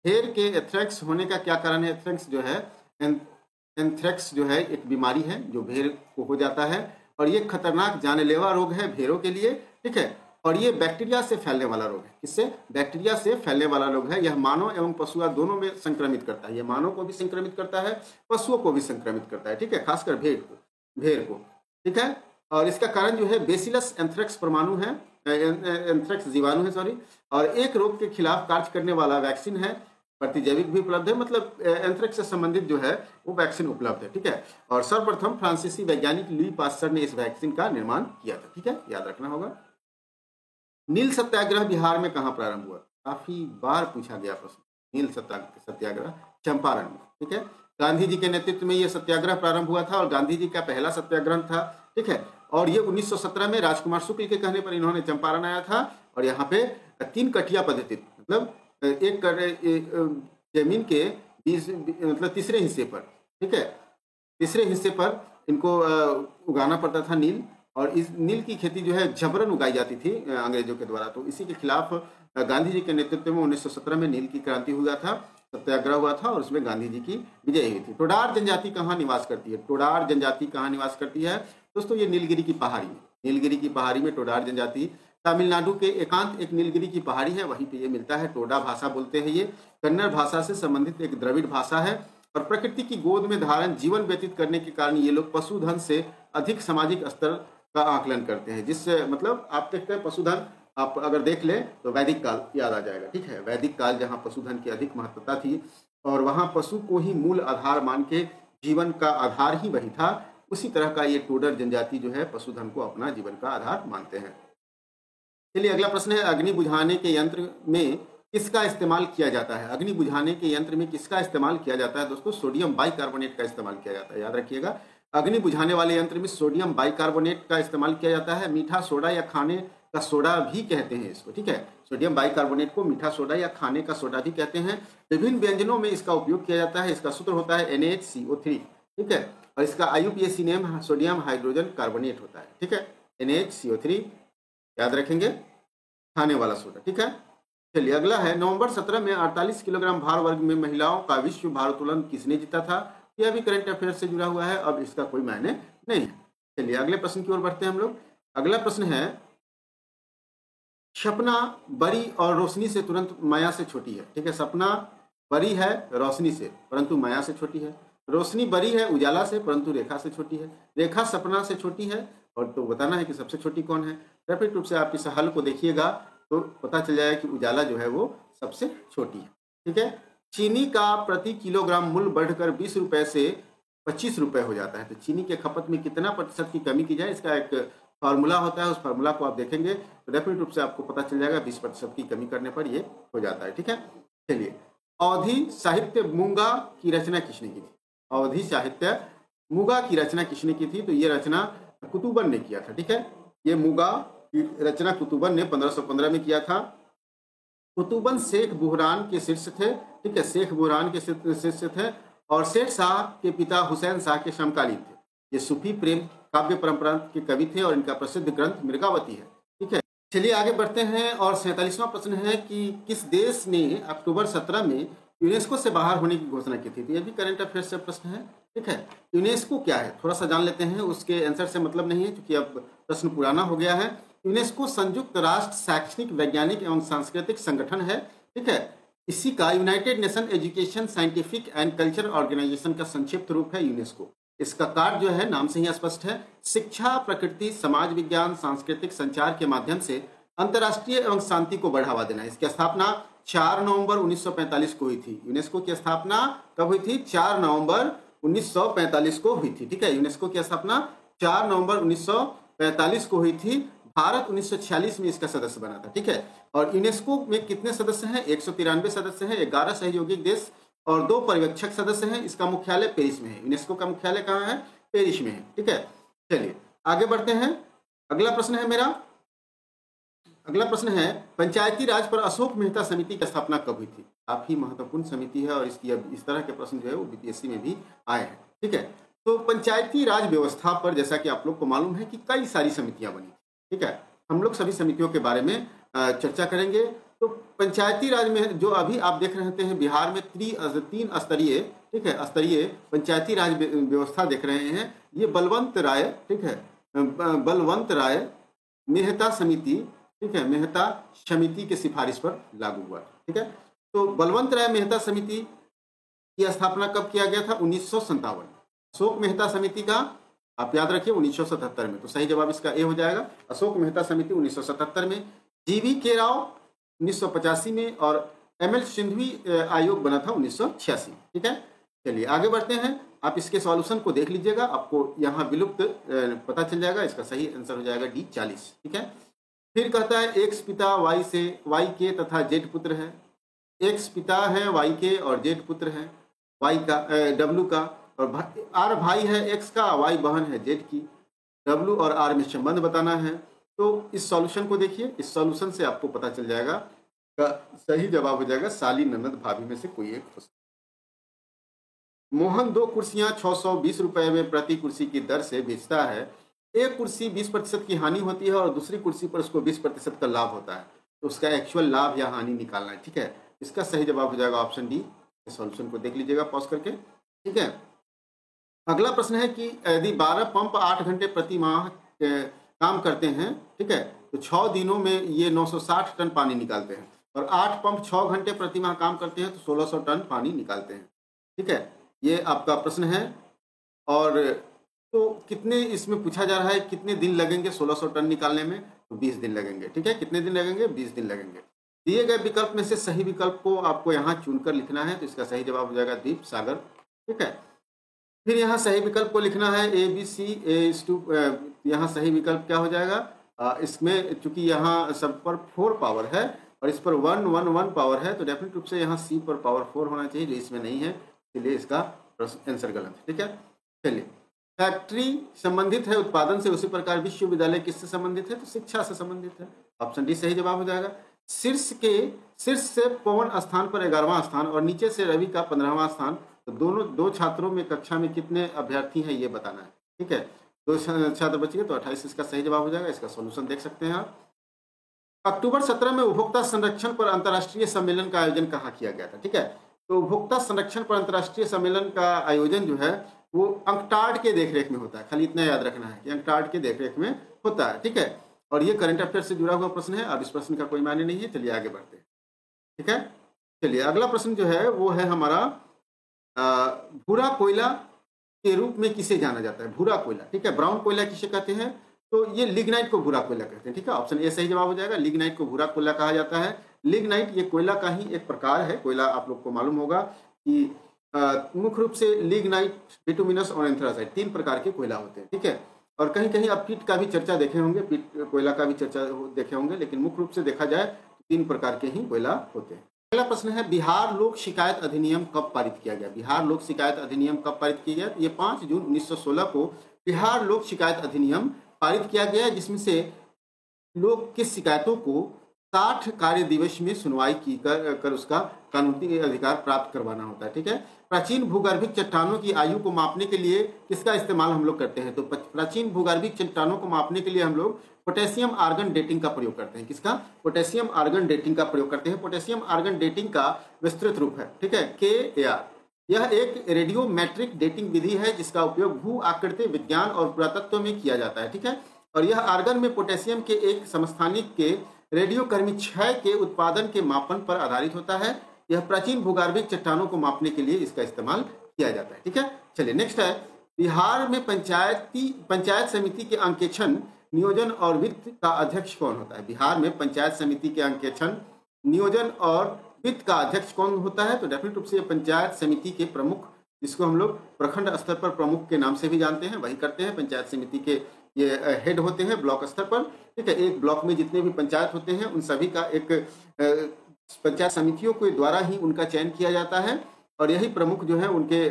भेड़ के एथ्रेक्स होने का क्या कारण है? एथ्रेक्स जो है, एंथ्रेक्स जो है एक बीमारी है जो भेड़ को हो जाता है और ये खतरनाक जानलेवा रोग है भेड़ों के लिए। ठीक है, और ये बैक्टीरिया से फैलने वाला रोग है। किससे? बैक्टीरिया से फैलने वाला रोग है। यह मानव एवं पशुओं दोनों में संक्रमित करता है। यह मानव को भी संक्रमित करता है, पशुओं को भी संक्रमित करता है। ठीक है, खासकर भेड़ को। ठीक है, और इसका कारण जो है बेसिलस एंथ्रेक्स परमाणु है, एंथ्रेक्स जीवाणु है, सॉरी। और एक रोग के खिलाफ कार्य करने वाला वैक्सीन है, प्रतिजैविक भी उपलब्ध है, मतलब एंथ्रेक्स से संबंधित जो है वो वैक्सीन उपलब्ध है। ठीक है, और सर्वप्रथम फ्रांसीसी वैज्ञानिक लुई पास्चर ने इस वैक्सीन का निर्माण किया था। ठीक है, याद रखना होगा। नील सत्याग्रह बिहार में कहाँ प्रारंभ हुआ? काफी बार पूछा गया प्रश्न। नील सत्याग्रह चंपारण में। ठीक है, गांधी जी के नेतृत्व में यह सत्याग्रह प्रारंभ हुआ था और गांधी जी का पहला सत्याग्रह था। ठीक है, और ये 1917 में राजकुमार शुक्ल के कहने पर इन्होंने चंपारण आया था और यहाँ पे 3 कठिया पद्धति, मतलब एक जमीन के 20 मतलब तीसरे हिस्से पर, ठीक है, तीसरे हिस्से पर इनको उगाना पड़ता था नील। और इस नील की खेती जो है जबरन उगाई जाती थी अंग्रेजों के द्वारा। तो इसी के खिलाफ गांधी जी के नेतृत्व में 1917 में नील की क्रांति हुआ था, सत्याग्रह हुआ था और उसमें गांधी जी की विजय हुई थी। टोडार जनजाति कहाँ निवास करती है? टोडार जनजाति कहाँ निवास करती है दोस्तों? ये नीलगिरी की पहाड़ी में। नीलगिरी की पहाड़ी में टोडार जनजाति, तमिलनाडु के एकांत एक नीलगिरी की पहाड़ी है, वहीं पे ये मिलता है। टोडा भाषा बोलते हैं। ये कन्नड़ भाषा से संबंधित एक द्रविड़ भाषा है और प्रकृति की गोद में धारण जीवन व्यतीत करने के कारण ये लोग पशुधन से अधिक सामाजिक स्तर का आकलन करते हैं। जिससे मतलब आप देखते हैं पशुधन आप अगर देख लें तो वैदिक काल याद आ जाएगा। ठीक है, वैदिक काल जहाँ पशुधन की अधिक महत्वता थी और वहाँ पशु को ही मूल आधार मान के जीवन का आधार ही वही था, उसी तरह का ये टोडर जनजाति जो है पशुधन को अपना जीवन का आधार मानते हैं। चलिए अगला प्रश्न है, अग्नि बुझाने के यंत्र में किसका इस्तेमाल किया जाता है? अग्नि बुझाने के यंत्र में किसका इस्तेमाल किया जाता है दोस्तों? सोडियम बाइकार्बोनेट का इस्तेमाल किया जाता है, याद रखिएगा। अग्नि बुझाने वाले यंत्र में सोडियम बाइकार्बोनेट का इस्तेमाल किया जाता है। मीठा सोडा या खाने का सोडा भी कहते हैं इसको। ठीक है, सोडियम बाइकार्बोनेट को मीठा सोडा या खाने का सोडा भी कहते हैं। विभिन्न व्यंजनों में इसका उपयोग किया जाता है। इसका सूत्र होता है NaHCO3। ठीक है, और इसका IUPAC name sodium hydrogen carbonate होता है। ठीक है, NaHCO3 याद रखेंगे, खाने वाला सोडा। ठीक है, चलिए अगला है, नवंबर 17 में 48 किलोग्राम भार वर्ग में महिलाओं का विश्व भारोत्तोलन किसने जीता था? यह भी करंट अफेयर से जुड़ा हुआ है, अब इसका कोई मायने नहीं है। चलिए अगले प्रश्न की ओर बढ़ते हैं हम लोग। अगला प्रश्न है, सपना बड़ी और रोशनी से तुरंत माया से छोटी है। ठीक है, सपना बड़ी है रोशनी से परंतु माया से छोटी है। रोशनी बड़ी है उजाला से परंतु रेखा से छोटी है। रेखा सपना से छोटी है, और तो बताना है कि सबसे छोटी कौन है। रैपिड रूप से आप इस हल को देखिएगा तो पता चल जाएगा कि उजाला जो है वो सबसे छोटी है। ठीक है, चीनी का प्रति किलोग्राम मूल्य बढ़कर 20 रुपए से 25 रुपए हो जाता है, तो चीनी के खपत में कितना प्रतिशत की कमी की जाए, इसका एक फार्मूला होता है। उस फार्मूला को आप देखेंगे तो डेफिनेट रूप से आपको पता चल जाएगा 20% की कमी करने पर ये हो जाता है। ठीक है, चलिए अवधि साहित्य मूंगा की रचना किसने की थी? अवधि साहित्य मूंगा की रचना किसने की थी? तो ये रचना कुतुबन ने किया था। ठीक है, ये मूंगा की रचना कुतुबन ने 1515 में किया था। कुतुबन शेख बुहरान के शिष्य थे। ठीक है, शेख बुहरान के शिष्य थे और शेख शाह के पिता हुसैन शाह के समकालीन थे। ये सूफी प्रेम काव्य परंपरा के कवि थे और इनका प्रसिद्ध ग्रंथ मृगावती है। ठीक है, चलिए आगे बढ़ते हैं और 47वां प्रश्न है कि किस देश ने अक्टूबर 17 में यूनेस्को से बाहर होने की घोषणा की थी? तो ये भी करंट अफेयर से प्रश्न है। ठीक है, यूनेस्को क्या है थोड़ा सा जान लेते हैं, उसके आंसर से मतलब नहीं है क्योंकि अब प्रश्न पुराना हो गया है। यूनेस्को संयुक्त राष्ट्र शैक्षणिक वैज्ञानिक एवं सांस्कृतिक संगठन है। ठीक है, इसी का United Nation education scientific and culture organization का संक्षिप्त रूप है यूनेस्को। इसका कार्य जो है नाम से ही स्पष्ट है, शिक्षा, प्रकृति, समाज विज्ञान, सांस्कृतिक संचार के माध्यम से अंतर्राष्ट्रीय एवं शांति को बढ़ावा देना। इसकी स्थापना 4 नवंबर 1945 को हुई थी। यूनेस्को की स्थापना कब हुई थी? 4 नवंबर 1945 को हुई थी। ठीक है, यूनेस्को की स्थापना 4 नवंबर 1945 को हुई थी। भारत 1946 में इसका सदस्य बना था। ठीक है, और यूनेस्को में कितने सदस्य हैं? 193 सदस्य हैं, 11 सहयोगी देश और 2 पर्यवेक्षक सदस्य हैं। इसका मुख्यालय पेरिस में है। यूनेस्को का मुख्यालय कहाँ है? पेरिस में है। ठीक है, चलिए आगे बढ़ते हैं। अगला प्रश्न है मेरा, अगला प्रश्न है, पंचायती राज पर अशोक मेहता समिति की स्थापना कब हुई थी? काफी महत्वपूर्ण समिति है और इसकी अब इस तरह के प्रश्न जो है वो बीपीएससी में भी आए हैं। ठीक है, तो पंचायती राज व्यवस्था पर जैसा कि आप लोग को मालूम है कि कई सारी समितियां बनी। ठीक है, हम लोग सभी समितियों के बारे में चर्चा करेंगे। तो पंचायती राज में जो अभी आप देख रहे हैं बिहार में 3 स्तरीय, ठीक है, स्तरीय पंचायती राज व्यवस्था देख रहे हैं। ये बलवंत राय, ठीक है, बलवंत राय मेहता समिति, ठीक है, मेहता समिति के सिफारिश पर लागू हुआ। ठीक है, तो बलवंत राय मेहता समिति की स्थापना कब किया गया था? 1957। अशोक मेहता समिति का आप याद रखिए 1977 में, तो सही जवाब इसका ए हो जाएगा। अशोक मेहता समिति 1977 में, जीवी के राव 1985 में और एमएल सिंघवी आयोग बना था 1986। ठीक है, चलिए आगे बढ़ते हैं। आप इसके सॉल्यूशन को देख लीजिएगा, आपको यहाँ विलुप्त पता चल जाएगा। इसका सही आंसर हो जाएगा डी 40। ठीक है, फिर कहता है एक्स पिता वाई से वाई के तथा जेड पुत्र है। एक्स पिता है वाई के और जेड पुत्र है वाई का डब्लू का, और आर भाई है एक्स का, वाई बहन है जेड की। डब्लू और आर में संबंध बताना है। तो इस सॉल्यूशन को देखिए, इस सॉल्यूशन से आपको पता चल जाएगा का सही जवाब हो जाएगा साली ननद भाभी में से कोई एक हो सकता है। मोहन 2 कुर्सियां 620 रुपए में प्रति कुर्सी की दर से बेचता है। एक कुर्सी 20% की हानि होती है और दूसरी कुर्सी पर उसको 20% का लाभ होता है, तो उसका एक्चुअल लाभ या हानि निकालना है। ठीक है, इसका सही जवाब हो जाएगा ऑप्शन डी। सॉल्यूशन को देख लीजिएगा पॉज करके। ठीक है, अगला प्रश्न है कि यदि 12 पंप 8 घंटे प्रति माह काम करते हैं, ठीक है, तो 6 दिनों में ये 960 टन पानी निकालते हैं, और 8 पंप 6 घंटे प्रति माह काम करते हैं तो 1600 टन पानी निकालते हैं। ठीक है, ये आपका प्रश्न है। और तो कितने इसमें पूछा जा रहा है कितने दिन लगेंगे 1600 टन निकालने में? तो 20 दिन लगेंगे। ठीक है, कितने दिन लगेंगे? 20 दिन लगेंगे। दिए गए विकल्प में से सही विकल्प को आपको यहाँ चुनकर लिखना है, तो इसका सही जवाब हो जाएगा द्वीप सागर। ठीक है, फिर यहाँ सही विकल्प को लिखना है A B C S two. यहाँ सही विकल्प क्या हो जाएगा? इसमें चूंकि यहाँ सब पर 4 पावर है और इस पर 1 1 1 पावर है, तो डेफिनेट रूप से यहाँ सी पर पावर 4 होना चाहिए, जो इसमें नहीं है, इसलिए इसका आंसर गलत है। ठीक है, चलिए, फैक्ट्री संबंधित है उत्पादन से, उसी प्रकार विश्वविद्यालय किससे संबंधित है? तो शिक्षा से संबंधित है। ऑप्शन डी सही जवाब हो जाएगा। शीर्ष से पवन स्थान पर 11वां स्थान और नीचे से रवि का 15वां स्थान, तो दो छात्रों में कक्षा में कितने अभ्यर्थी हैं ये बताना है। ठीक है, 2 छात्र बच गए, तो 28 इसका सही जवाब हो जाएगा। इसका सोल्यूशन देख सकते हैं आप। अक्टूबर 17 में उपभोक्ता संरक्षण पर अंतर्राष्ट्रीय सम्मेलन का आयोजन कहाँ किया गया था? ठीक है, तो उपभोक्ता संरक्षण पर अंतर्राष्ट्रीय सम्मेलन का आयोजन जो है वो अंकटाड के देखरेख में होता है। खाली इतना याद रखना है कि अंकटाड के देखरेख में होता है। ठीक है, और ये करंट अफेयर से जुड़ा हुआ प्रश्न है। अब इस प्रश्न का कोई मायने नहीं है, चलिए आगे बढ़ते हैं। ठीक है, चलिए अगला प्रश्न जो है वो है हमारा भूरा कोयला के रूप में किसे जाना जाता है? भूरा कोयला। ठीक है, ब्राउन कोयला किसे कहते हैं? तो ये लिग्नाइट को भूरा कोयला कहते हैं। ठीक है, ऑप्शन ए सही जवाब हो जाएगा। लिग्नाइट को भूरा कोयला कहा जाता है। लिग्नाइट ये कोयला का ही एक प्रकार है। कोयला आप लोग को मालूम होगा कि मुख्य रूप से लिग्नाइट, बिटुमिनस और एंथ्रासाइट 3 प्रकार के कोयला होते हैं। ठीक है, और कहीं कहीं आप पीट का भी चर्चा देखे होंगे, पीट कोयला का भी चर्चा देखे होंगे, लेकिन मुख्य रूप से देखा जाए तो 3 प्रकार के ही कोयला होते हैं। अगला प्रश्न है बिहार लोक शिकायत अधिनियम कब पारित किया गया? बिहार लोक शिकायत अधिनियम कब पारित किया गया? ये 5 जून 1916 को बिहार लोक शिकायत अधिनियम पारित किया गया, जिसमें से लोग की शिकायतों को 60 कार्य दिवस में सुनवाई कर उसका कानूनी अधिकार प्राप्त करवाना होता है। ठीक है, प्राचीन भूगर्भिक चट्टानों की आयु को मापने के लिए किसका इस्तेमाल हम लोग करते हैं? तो प्राचीन भूगर्भिक चट्टानों को मापने के लिए हम लोग पोटेशियम आर्गन डेटिंग का प्रयोग करते हैं। किसका? पोटेशियम आर्गन डेटिंग का प्रयोग करते हैं। पोटेशियम आर्गन डेटिंग का विस्तृत रूप है, ठीक है, KAR। यह एक रेडियोमेट्रिक डेटिंग विधि है जिसका उपयोग भू आकृति विज्ञान और पुरातत्व में किया जाता है। ठीक है, और यह आर्गन में पोटेशियम के एक समस्थानिक के रेडियोकर्मी क्षय के उत्पादन के मापन पर आधारित होता है। यह प्राचीन भूगर्भिक चट्टानों को मापने के लिए इसका इस्तेमाल किया जाता है। ठीक है, चलिए नेक्स्ट है बिहार में पंचायत समिति के अंकेक्षण, नियोजन और वित्त का अध्यक्ष कौन होता है? बिहार में पंचायत समिति के अंकेक्षण, नियोजन और वित्त का अध्यक्ष कौन होता है? तो डेफिनेट रूप से पंचायत समिति के प्रमुख, जिसको हम लोग प्रखंड स्तर पर प्रमुख के नाम से भी जानते हैं, वही करते हैं। पंचायत समिति के ये हेड होते हैं ब्लॉक स्तर पर। ठीक है, एक ब्लॉक में जितने भी पंचायत होते हैं उन सभी का एक पंचायत समितियों के द्वारा ही उनका चयन किया जाता है और यही प्रमुख जो है उनके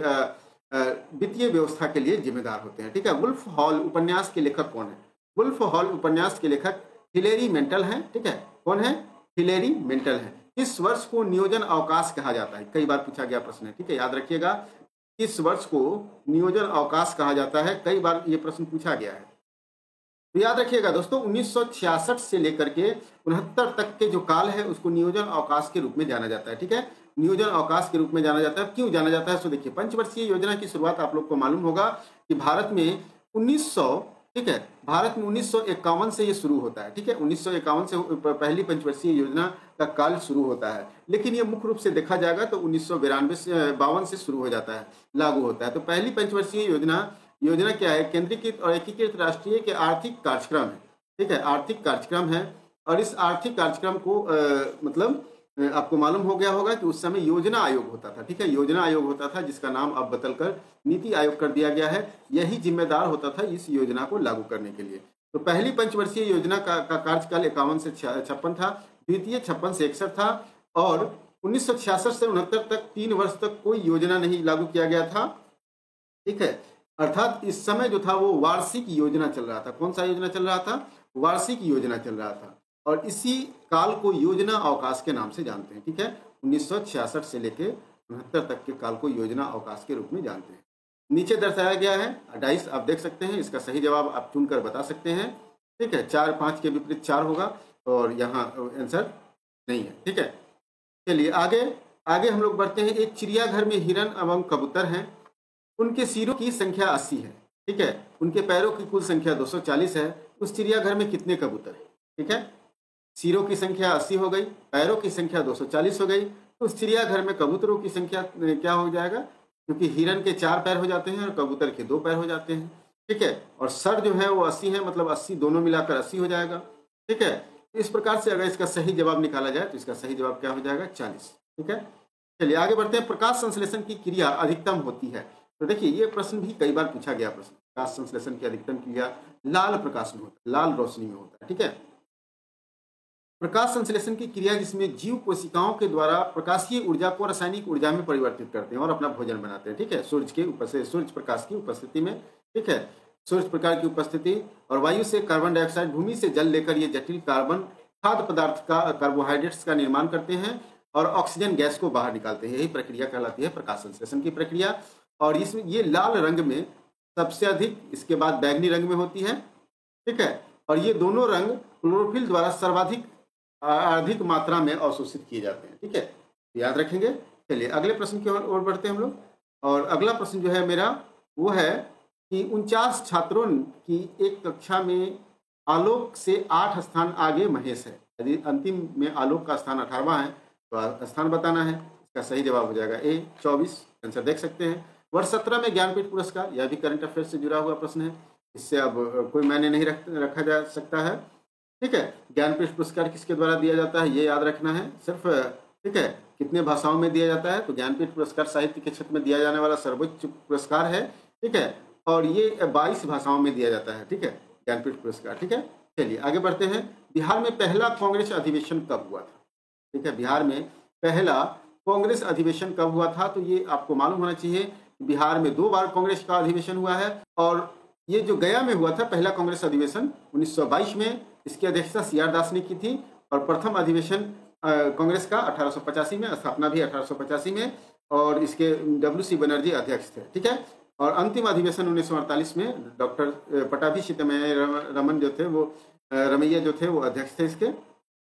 वित्तीय व्यवस्था के लिए जिम्मेदार होते हैं। ठीक है, वुल्फ हॉल उपन्यास के लेखक कौन है? वुल्फ हॉल उपन्यास के लेखक हिलेरी मेंटल हैं। ठीक है, कौन है? हिलेरी मेंटल है। इस वर्ष को नियोजन अवकाश कहा जाता है, कई बार पूछा गया प्रश्न है। ठीक है, याद रखिएगा, इस वर्ष को नियोजन अवकाश कहा जाता है, कई बार ये प्रश्न पूछा गया है। तो याद रखिएगा दोस्तों, 1966 से लेकर के 69 तक के जो काल है उसको नियोजन अवकाश के रूप में जाना जाता है। ठीक है, नियोजन अवकाश के रूप में जाना जाता है। क्यों जाना जाता है? तो देखिए, पंचवर्षीय योजना की शुरुआत आप लोग को मालूम होगा कि भारत में 1951 से ये शुरू होता है। ठीक है, 1951 से पहली पंचवर्षीय योजना का काल शुरू होता है, लेकिन ये मुख्य रूप से देखा जाएगा तो 1952 से शुरू हो जाता है, लागू होता है। तो पहली पंचवर्षीय योजना क्या है? केंद्रीकृत और एकीकृत राष्ट्रीय के आर्थिक कार्यक्रम है। ठीक है, आर्थिक कार्यक्रम है और इस आर्थिक कार्यक्रम को आपको मालूम हो गया होगा कि उस समय योजना आयोग होता था। ठीक है, योजना आयोग होता था जिसका नाम अब बदलकर नीति आयोग कर दिया गया है। यही जिम्मेदार होता था इस योजना को लागू करने के लिए। तो पहली पंचवर्षीय योजना का कार्यकाल 51 से 56 था, द्वितीय 56 से 61 था और 1966 से 69 तक 3 वर्ष तक कोई योजना नहीं लागू किया गया था। ठीक है, अर्थात इस समय जो था वो वार्षिक योजना चल रहा था। कौन सा योजना चल रहा था? वार्षिक योजना चल रहा था और इसी काल को योजना अवकाश के नाम से जानते हैं। ठीक है, 1966 से लेकर 69 तक के काल को योजना अवकाश के रूप में जानते हैं। नीचे दर्शाया गया है 28, आप देख सकते हैं। इसका सही जवाब आप चुनकर बता सकते हैं। ठीक है, 4 5 के विपरीत 4 होगा और यहाँ आंसर नहीं है। ठीक है, चलिए आगे हम लोग बढ़ते हैं। एक चिड़ियाघर में हिरन एवं कबूतर हैं, उनके सिरों की संख्या 80 है। ठीक है, उनके पैरों की कुल संख्या 240 है। उस चिड़ियाघर में कितने कबूतर हैं? ठीक है, सिरों की संख्या 80 हो गई, पैरों की संख्या 240 हो गई, तो उस चिड़ियाघर में कबूतरों की संख्या क्या हो जाएगा? क्योंकि हिरन के 4 पैर हो जाते हैं और कबूतर के 2 पैर हो जाते हैं। ठीक है, और सर जो है वो 80 है, मतलब 80 दोनों मिलाकर 80 हो जाएगा। ठीक है। इस प्रकार से अगर इसका सही जवाब निकाला जाए तो इसका सही जवाब क्या हो जाएगा? 40। ठीक है, चलिए आगे बढ़ते हैं। प्रकाश संश्लेषण की क्रिया अधिकतम होती है। तो देखिए ये प्रश्न भी कई बार पूछा गया प्रश्न। प्रकाश संश्लेषण की अधिकतम क्रिया लाल प्रकाश में होता है, लाल रोशनी में होता है। ठीक है, प्रकाश संश्लेषण की क्रिया जिसमें जीव कोशिकाओं के द्वारा प्रकाशीय ऊर्जा को रासायनिक ऊर्जा में परिवर्तित करते हैं और अपना भोजन बनाते हैं। ठीक है, सूर्य प्रकाश की उपस्थिति में। ठीक है, सूर्य प्रकाश की उपस्थिति और वायु से कार्बन डाइऑक्साइड, भूमि से जल लेकर ये जटिल कार्बन खाद्य पदार्थ का कार्बोहाइड्रेट्स का निर्माण करते हैं और ऑक्सीजन गैस को बाहर निकालते हैं। यही प्रक्रिया कहलाती है प्रकाश संश्लेषण की प्रक्रिया। और इसमें ये लाल रंग में सबसे अधिक, इसके बाद बैगनी रंग में होती है। ठीक है, और ये दोनों रंग क्लोरोफिल द्वारा सर्वाधिक अधिक मात्रा में अवशोषित किए जाते हैं। ठीक है, याद रखेंगे। चलिए अगले प्रश्न की ओर बढ़ते हैं हम लोग। और अगला प्रश्न जो है मेरा वो है कि 49 छात्रों की एक कक्षा में आलोक से 8 स्थान आगे महेश है। यदि अंतिम में आलोक का स्थान 18वां है तो स्थान बताना है। इसका सही जवाब हो जाएगा ए 24। आंसर देख सकते हैं। वर्ष 17 में ज्ञानपीठ पुरस्कार, यह भी करंट अफेयर से जुड़ा हुआ प्रश्न है। इससे अब कोई मायने नहीं रखा जा सकता है। ठीक है, ज्ञानपीठ पुरस्कार किसके द्वारा दिया जाता है ये याद रखना है सिर्फ। ठीक है, कितने भाषाओं में दिया जाता है? तो ज्ञानपीठ पुरस्कार साहित्य के क्षेत्र में दिया जाने वाला सर्वोच्च पुरस्कार है। ठीक है, और ये 22 भाषाओं में दिया जाता है। ठीक है, ज्ञानपीठ पुरस्कार। ठीक है, चलिए आगे बढ़ते हैं। बिहार में पहला कांग्रेस अधिवेशन कब हुआ था? ठीक है, बिहार में पहला कांग्रेस अधिवेशन कब हुआ था? तो ये आपको मालूम होना चाहिए। बिहार में 2 बार कांग्रेस का अधिवेशन हुआ है और ये जो गया में हुआ था पहला कांग्रेस अधिवेशन 1922 में, इसकी अध्यक्षता सी.आर. दास ने की थी। और प्रथम अधिवेशन कांग्रेस का 1885 में, स्थापना भी 1885 में, और इसके W.C. बनर्जी अध्यक्ष थे। ठीक है, और अंतिम अधिवेशन 1948 में डॉक्टर पटाभी सीतामैया रमन जो थे वो रमैया जो थे वो अध्यक्ष थे इसके।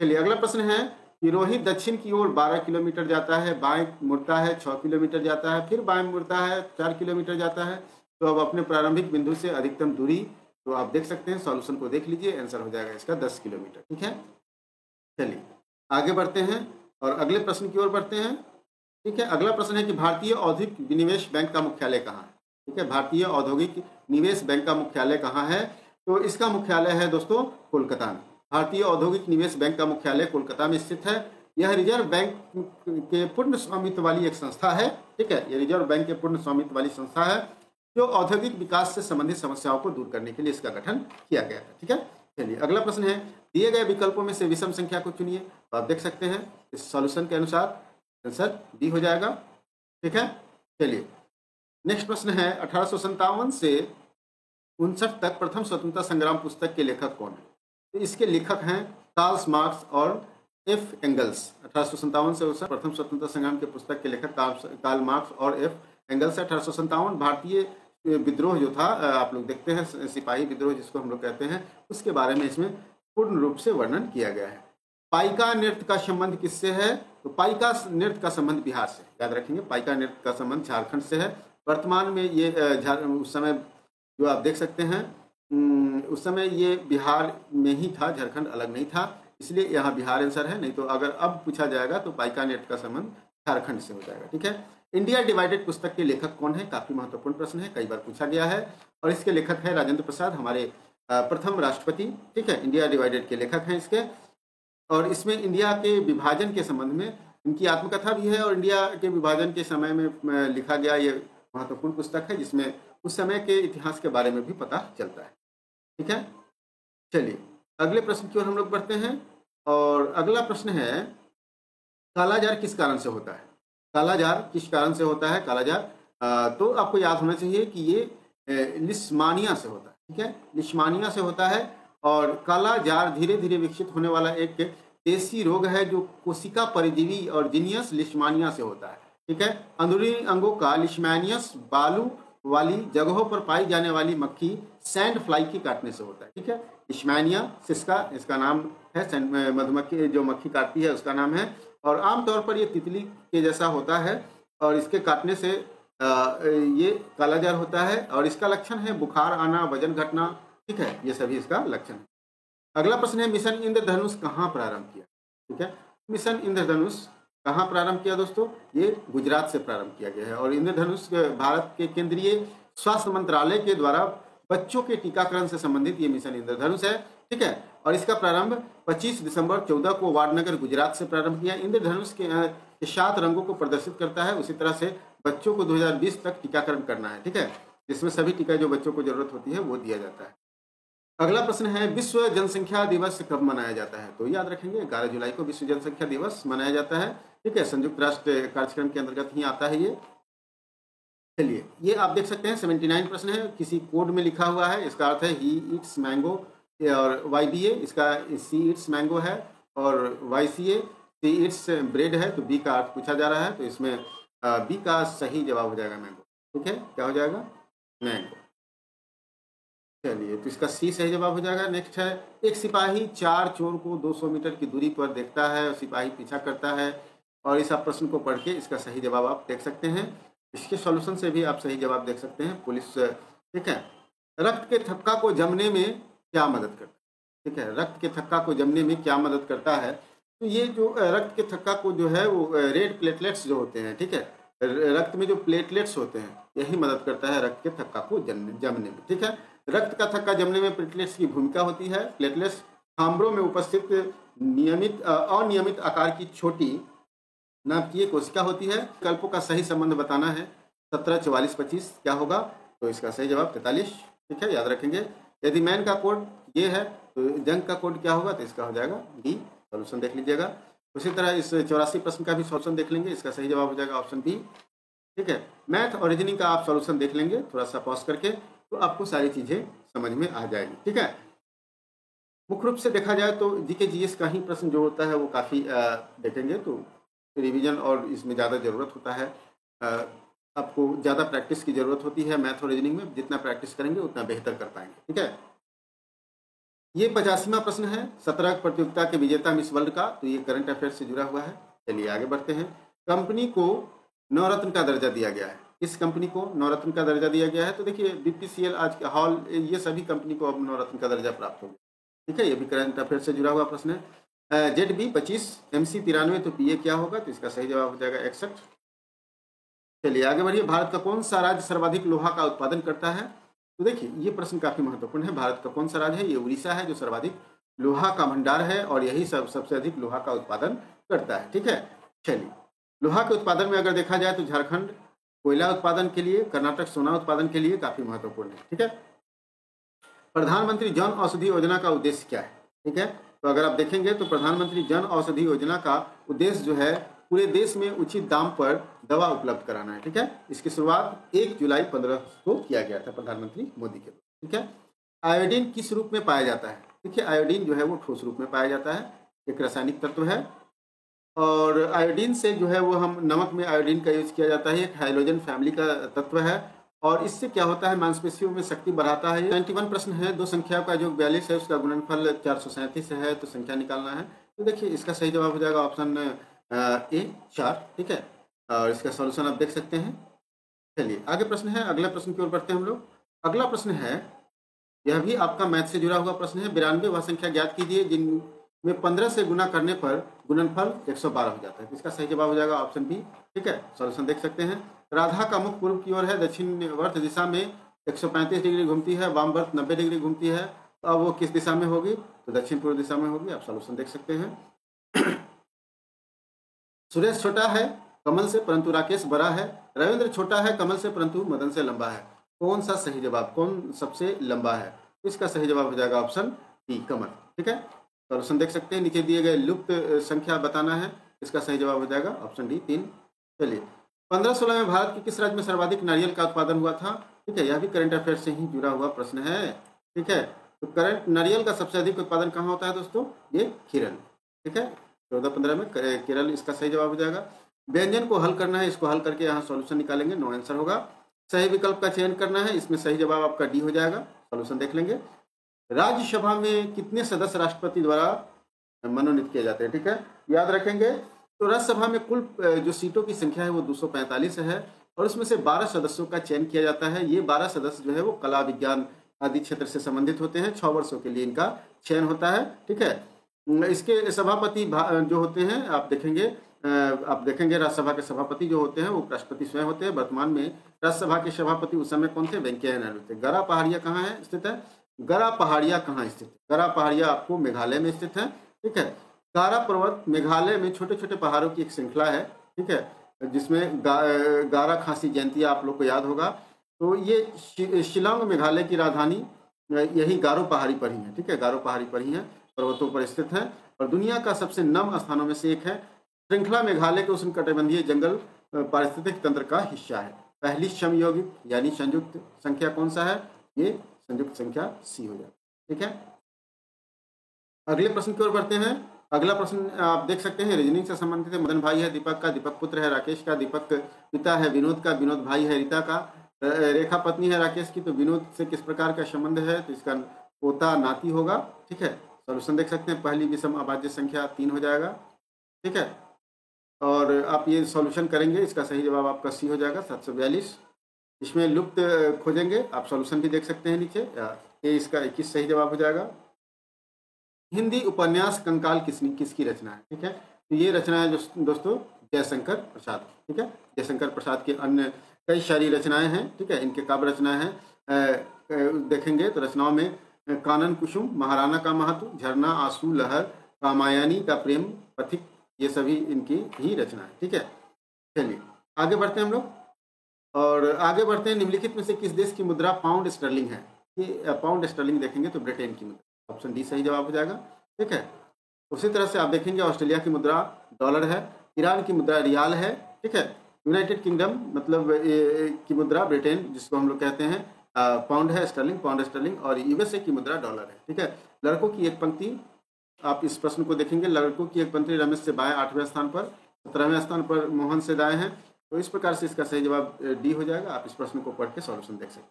चलिए अगला प्रश्न है कि रोहित दक्षिण की ओर 12 किलोमीटर जाता है, बाएं मुड़ता है 6 किलोमीटर जाता है, फिर बाएं मुड़ता है 4 किलोमीटर जाता है। तो अब अपने प्रारंभिक बिंदु से अधिकतम दूरी तो आप देख सकते हैं, सॉल्यूशन को देख लीजिए। आंसर हो जाएगा इसका 10 किलोमीटर। ठीक है, चलिए आगे बढ़ते हैं और अगले प्रश्न की ओर बढ़ते हैं। ठीक है, अगला प्रश्न है कि भारतीय औद्योगिक विनिवेश बैंक का मुख्यालय कहाँ है? ठीक है, भारतीय औद्योगिक निवेश बैंक का मुख्यालय कहाँ है? तो इसका मुख्यालय है दोस्तों कोलकाता में। भारतीय औद्योगिक निवेश बैंक का मुख्यालय कोलकाता में स्थित है। यह रिजर्व बैंक के पूर्ण स्वामित्व वाली एक संस्था है। ठीक है, यह रिजर्व बैंक के पूर्ण स्वामित्व वाली संस्था है जो औद्योगिक विकास से संबंधित समस्याओं को दूर करने के लिए इसका गठन किया गया था। ठीक है, चलिए अगला प्रश्न है दिए गए विकल्पों में से विषम संख्या को चुनिए। तो आप देख सकते हैं इस सॉल्यूशन के अनुसार आंसर डी हो जाएगा। ठीक है, चलिए नेक्स्ट प्रश्न है 1857 से 59 तक प्रथम स्वतंत्रता संग्राम पुस्तक के लेखक कौन है? तो इसके लेखक हैं कार्ल मार्क्स और एफ एंगल्स। 1857 से 59 प्रथम स्वतंत्रता संग्राम के पुस्तक के लेखक कार्ल मार्क्स और एफ एंगल्स। 1857 भारतीय विद्रोह जो था, आप लोग देखते हैं सिपाही विद्रोह जिसको हम लोग कहते हैं, उसके बारे में इसमें पूर्ण रूप से वर्णन किया गया है। पाइका नृत्य का संबंध किससे है? तो पाइका नृत्य का संबंध बिहार से, याद रखेंगे। पाइका नृत्य का संबंध झारखंड से है। वर्तमान में ये उस समय जो आप देख सकते हैं उस समय ये बिहार में ही था, झारखंड अलग नहीं था, इसलिए यहाँ बिहार आंसर है। नहीं तो अगर अब पूछा जाएगा तो पाइका नृत्य का संबंध झारखंड से हो जाएगा। ठीक है, इंडिया डिवाइडेड पुस्तक के लेखक कौन है? काफी महत्वपूर्ण प्रश्न है, कई बार पूछा गया है। और इसके लेखक है राजेंद्र प्रसाद, हमारे प्रथम राष्ट्रपति। ठीक है, इंडिया डिवाइडेड के लेखक हैं इसके। और इसमें इंडिया के विभाजन के संबंध में इनकी आत्मकथा भी है और इंडिया के विभाजन के समय में लिखा गया ये महत्वपूर्ण पुस्तक है जिसमें उस समय के इतिहास के बारे में भी पता चलता है। ठीक है, चलिए अगले प्रश्न की ओर हम लोग बढ़ते हैं। और अगला प्रश्न है कालाजार किस कारण से होता है? कालाजार किस कारण से होता है? कालाजार तो आपको याद होना चाहिए कि ये लिस्मानिया से होता है। ठीक है, लिस्मानिया से होता है। और कालाजार धीरे धीरे विकसित होने वाला एक देसी रोग है जो कोशिका परजीवी और जीनियस लिस्मानिया से होता है। ठीक है, अंदरूनी अंगों का लिस्मानियस बालू वाली जगहों पर पाई जाने वाली मक्खी सैंड फ्लाई की काटने से होता है। ठीक है, लिस्मानिया सिस्का इसका नाम है, मधुमक्खी जो मक्खी काटती है उसका नाम है। और आमतौर पर ये तितली के जैसा होता है और इसके काटने से ये कालाजार होता है। और इसका लक्षण है बुखार आना, वजन घटना। ठीक है, ये सभी इसका लक्षण है। अगला प्रश्न है मिशन इंद्रधनुष कहाँ प्रारंभ किया? ठीक है, मिशन इंद्रधनुष कहाँ प्रारंभ किया दोस्तों? ये गुजरात से प्रारंभ किया गया है। और इंद्रधनुष भारत के केंद्रीय स्वास्थ्य मंत्रालय के द्वारा बच्चों के टीकाकरण से संबंधित ये मिशन इंद्रधनुष है। ठीक है, और इसका प्रारंभ 25 दिसंबर 14 को वाडनगर गुजरात से प्रारंभ किया। इंद्रधनुष के 7 रंगों को प्रदर्शित करता है। उसी तरह से बच्चों को 2020 तक टीकाकरण करना है, ठीक है, जिसमें सभी टीका जो बच्चों को जरूरत होती है वो दिया जाता है। अगला प्रश्न है, विश्व जनसंख्या दिवस कब मनाया जाता है? तो याद रखेंगे 11 जुलाई को विश्व जनसंख्या दिवस मनाया जाता है, ठीक है, संयुक्त राष्ट्र कार्यक्रम के अंतर्गत ही आता है ये। चलिए, ये आप देख सकते हैं 79 प्रश्न है, किसी कोड में लिखा हुआ है। इसका अर्थ है ही ईट्स मैंगो, और YBA इसका सी ईट्स मैंगो है, और YCA सी ईट्स ब्रेड है। तो बी का अर्थ पूछा जा रहा है, तो इसमें बी का सही जवाब हो जाएगा मैंगो, ठीक है, क्या हो जाएगा? मैंगो। चलिए, तो इसका सी सही जवाब हो जाएगा। नेक्स्ट है, एक सिपाही 4 चोर को 200 मीटर की दूरी पर देखता है और सिपाही पीछा करता है, और इस प्रश्न को पढ़ के इसका सही जवाब आप देख सकते हैं। इसके सॉल्यूशन से भी आप सही जवाब देख सकते हैं। पुलिस, ठीक है, रक्त के थक्का को जमने में क्या मदद करता है? ठीक है, रक्त के थक्का को जमने में क्या मदद करता है? तो ये जो रक्त के थक्का को जो है वो रेड प्लेटलेट्स जो होते हैं, ठीक है, रक्त में जो प्लेटलेट्स होते हैं यही मदद करता है रक्त के थक्का को जमने में, ठीक है। रक्त का थक्का जमने में प्लेटलेट्स की भूमिका होती है। प्लेटलेट्स थाम्बरों में उपस्थित अनियमित आकार की छोटी नाभिकीय कोशिका होती है। कल्पों का सही संबंध बताना है। 17, 44, 25 क्या होगा? तो इसका सही जवाब 43, ठीक है, याद रखेंगे। यदि मैन का कोड ये है तो जंग का कोड क्या होगा? तो इसका हो जाएगा डी। सॉल्यूशन देख लीजिएगा। उसी तरह इस 84 प्रश्न का भी सॉल्यूशन देख लेंगे। इसका सही जवाब हो जाएगा ऑप्शन बी, ठीक है। मैथ और रीजनिंग का आप सॉल्यूशन देख लेंगे थोड़ा सा पॉज करके, तो आपको सारी चीजें समझ में आ जाएगी, ठीक है। मुख्य रूप से देखा जाए तो जीके जीएस का ही प्रश्न जो होता है वो काफ़ी देखेंगे, तो रिवीजन और इसमें ज़्यादा ज़रूरत होता है। आपको ज़्यादा प्रैक्टिस की ज़रूरत होती है मैथ और रीजनिंग में। जितना प्रैक्टिस करेंगे उतना बेहतर कर पाएंगे, ठीक है। ये 85वां प्रश्न है 17 प्रतियोगिता के विजेता मिस वर्ल्ड का, तो ये करंट अफेयर से जुड़ा हुआ है। चलिए आगे बढ़ते हैं। कंपनी को नवरत्न का दर्जा दिया गया है। इस कंपनी को नवरत्न का दर्जा दिया गया है। तो देखिए बीपीसीएल, आज के हॉल, ये सभी कंपनी को अब नवरत्न का दर्जा प्राप्त हो गया, ठीक है। ये भी करंट अफेयर से जुड़ा हुआ प्रश्न है। ZB 25, MC 93, तो PA क्या होगा? तो इसका सही जवाब हो जाएगा 61। चलिए आगे बढ़िए। भारत का कौन सा राज्य सर्वाधिक लोहा का उत्पादन करता है? तो देखिए ये प्रश्न काफी महत्वपूर्ण है। भारत का कौन सा राज्य है? ये उड़ीसा है जो सर्वाधिक लोहा का भंडार है और यही सबसे अधिक लोहा का उत्पादन करता है, ठीक है। चलिए लोहा के उत्पादन में अगर देखा जाए तो झारखंड कोयला उत्पादन के लिए, कर्नाटक सोना उत्पादन के लिए काफी महत्वपूर्ण है, ठीक है। प्रधानमंत्री जन औषधि योजना का उद्देश्य क्या है? ठीक है, तो अगर आप देखेंगे तो प्रधानमंत्री जन औषधि योजना का उद्देश्य जो है पूरे देश में उचित दाम पर दवा उपलब्ध कराना है, ठीक है। इसकी शुरुआत 1 जुलाई 15 को किया गया था प्रधानमंत्री मोदी के द्वारा, ठीक है। आयोडीन किस रूप में पाया जाता है? देखिए आयोडीन जो है वो ठोस रूप में पाया जाता है, एक रासायनिक तत्व है। और आयोडीन से जो है वो हम नमक में आयोडीन का यूज किया जाता है, एक हाइड्रोजन फैमिली का तत्व है। और इससे क्या होता है? मांसपेशियों में शक्ति बढ़ाता है। 91 प्रश्न है। दो संख्या का जो 42 है उसका गुणनफल 437 है, तो संख्या निकालना है। तो देखिए इसका सही जवाब हो जाएगा ऑप्शन ए 4, ठीक है। और इसका सॉल्यूशन आप देख सकते हैं। चलिए आगे प्रश्न है, अगला प्रश्न की ओर बढ़ते हैं हम लोग। अगला प्रश्न है, यह भी आपका मैथ से जुड़ा हुआ प्रश्न है। 92 वह संख्या ज्ञात कीजिए जिनमें 15 से गुना करने पर गुणनफल 112 हो जाता है। इसका सही जवाब हो जाएगा ऑप्शन बी, ठीक है। सॉल्यूशन देख सकते हैं। राधा का मुख पूर्व की ओर है, दक्षिणवर्त दिशा में 135 डिग्री घूमती है, वामवर्त 90 डिग्री घूमती है। तो अब वो किस दिशा में होगी? तो दक्षिण पूर्व दिशा में होगी। आप सॉल्यूशन देख सकते हैं। सुरेश छोटा है कमल से परंतु राकेश बड़ा है। रविंद्र छोटा है कमल से परंतु मदन से लंबा है। कौन सा सही जवाब, कौन सबसे लंबा है? इसका सही जवाब हो जाएगा ऑप्शन बी, कमल, ठीक है। सॉल्यूशन देख सकते हैं। नीचे दिए गए लुप्त संख्या बताना है। इसका सही जवाब हो जाएगा ऑप्शन डी, 3। चलिए 1516 में भारत के किस राज्य में सर्वाधिक नारियल का उत्पादन हुआ था? ठीक है, यह भी करंट अफेयर से ही जुड़ा हुआ प्रश्न है, ठीक है। तो करंट नारियल का सबसे अधिक उत्पादन कहाँ होता है दोस्तों? ये केरल, ठीक है। 1415 में केरल इसका सही जवाब हो जाएगा। व्यंजन को हल करना है, इसको हल करके यहाँ सॉल्यूशन निकालेंगे, नो आंसर होगा। सही विकल्प का चयन करना है, इसमें सही जवाब आपका डी हो जाएगा। सॉल्यूशन देख लेंगे। राज्यसभा में कितने सदस्य राष्ट्रपति द्वारा मनोनीत किए जाते हैं? ठीक है, याद रखेंगे। तो राज्यसभा में कुल जो सीटों की संख्या है वो 245 है और उसमें से 12 सदस्यों का चयन किया जाता है। ये 12 सदस्य जो है वो कला, विज्ञान आदि क्षेत्र से संबंधित होते हैं। 6 वर्षों के लिए इनका चयन होता है, ठीक है। इसके सभापति जो होते हैं आप देखेंगे राज्यसभा के सभापति जो होते हैं वो राष्ट्रपति स्वयं होते हैं। वर्तमान में राज्यसभा के सभापति उस समय कौन थे? वेंकैया नायडू थे। गरा पहाड़िया कहाँ है स्थित है? गरा पहाड़ियाँ कहाँ स्थित है? गरा पहाड़ियाँ आपको मेघालय में स्थित है। ठीक है, गारा पर्वत मेघालय में छोटे छोटे पहाड़ों की एक श्रृंखला है। ठीक है, जिसमें गारा खासी जयंतिया आप लोग को याद होगा। तो ये शिलांग मेघालय की राजधानी यही गारो पहाड़ी पर ही है। ठीक है, गारो पहाड़ी पर ही है, पर्वतों पर स्थित है और दुनिया का सबसे नम स्थानों में से एक है। श्रृंखला मेघालय के उष्णकटिबंधीय जंगल पारिस्थितिक तंत्र का हिस्सा है। पहली समयौगिक यानी संयुक्त संख्या कौन सा है? ये संयुक्त संख्या सी हो जाए। ठीक है, अगले प्रश्न की ओर बढ़ते हैं। अगला प्रश्न आप देख सकते हैं, रीजनिंग से संबंधित है। मदन भाई है दीपक का, दीपक पुत्र है राकेश का, दीपक पिता है विनोद का, विनोद भाई है रीता का, रेखा पत्नी है राकेश की। तो विनोद से किस प्रकार का संबंध है? तो इसका पोता नाती होगा। ठीक है, सॉल्यूशन देख सकते हैं। पहली विषम अभाज्य संख्या 3 हो जाएगा। ठीक है, और आप ये सॉल्यूशन करेंगे, इसका सही जवाब आपका सी हो जाएगा 742। इसमें लुप्त खोजेंगे, आप सॉल्यूशन भी देख सकते हैं नीचे। ये इसका 21 सही जवाब हो जाएगा। हिंदी उपन्यास कंकाल किसकी रचना है? ठीक है, तो ये रचना है दोस्तों जयशंकर प्रसाद। ठीक है, जयशंकर प्रसाद के अन्य कई सारी रचनाएं हैं। ठीक है, इनके काव्य रचनाएं हैं। देखेंगे तो रचनाओं में कानन कुसुम, महाराणा का महत्व, झरना, आंसू, लहर, कामायनी का प्रेम पथिक, ये सभी इनकी ही रचना है। ठीक है, चलिए आगे बढ़ते हैं हम लोग, और आगे बढ़ते हैं। निम्नलिखित में से किस देश की मुद्रा पाउंड स्टर्लिंग है? ये पाउंड स्टर्लिंग देखेंगे तो ब्रिटेन की मुद्रा, ऑप्शन डी सही जवाब हो जाएगा। ठीक है, उसी तरह से आप देखेंगे ऑस्ट्रेलिया की मुद्रा डॉलर है, ईरान की मुद्रा रियाल है। ठीक है, यूनाइटेड किंगडम मतलब की मुद्रा ब्रिटेन जिसको हम लोग कहते हैं पाउंड है, स्टर्लिंग, पाउंड स्टर्लिंग, और यूएसए की मुद्रा डॉलर है। ठीक है, लड़कों की एक पंक्ति, आप इस प्रश्न को देखेंगे, लड़कों की एक पंक्ति रमेश से बाएं 8वें स्थान पर, 17वें स्थान पर मोहन से दाएं हैं। तो इस प्रकार से इसका सही जवाब डी हो जाएगा। आप इस प्रश्न को पढ़ के सॉल्यूशन देख सकते हैं।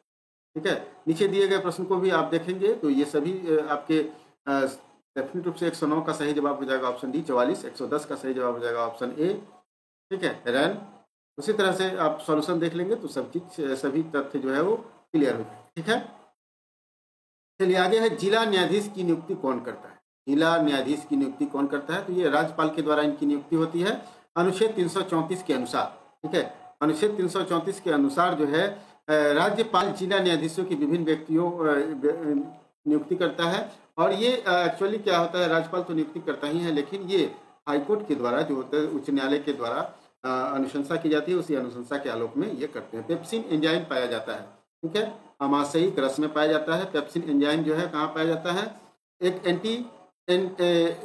ठीक है, नीचे दिए गए प्रश्न को भी आप देखेंगे तो ये सभी आपके डेफिनेट रूप से 109 का सही जवाब हो जाएगा ऑप्शन डी, 44, 110 का सही जवाब हो जाएगा ऑप्शन ए। ठीक है, रैन। उसी तरह से आप सॉल्यूशन देख लेंगे तो सभी तथ्य जो है वो क्लियर हो जाए। ठीक है, चलिए आगे है, जिला न्यायाधीश की नियुक्ति कौन करता है? जिला न्यायाधीश की नियुक्ति कौन करता है? तो ये राज्यपाल के द्वारा इनकी नियुक्ति होती है अनुच्छेद 334 के अनुसार। ठीक है, अनुच्छेद 334 के अनुसार जो है राज्यपाल जिला न्यायाधीशों की विभिन्न व्यक्तियों नियुक्ति करता है। और ये एक्चुअली क्या होता है, राज्यपाल तो नियुक्ति करता ही है, लेकिन ये हाईकोर्ट के द्वारा जो होता है, उच्च न्यायालय के द्वारा अनुशंसा की जाती है, उसी अनुशंसा के आलोक में ये करते हैं। पेप्सिन एंजाइम पाया जाता है। ठीक है, आमाशयिक रस में पाया जाता है। पेप्सिन एंजाइम जो है कहाँ पाया जाता है? एक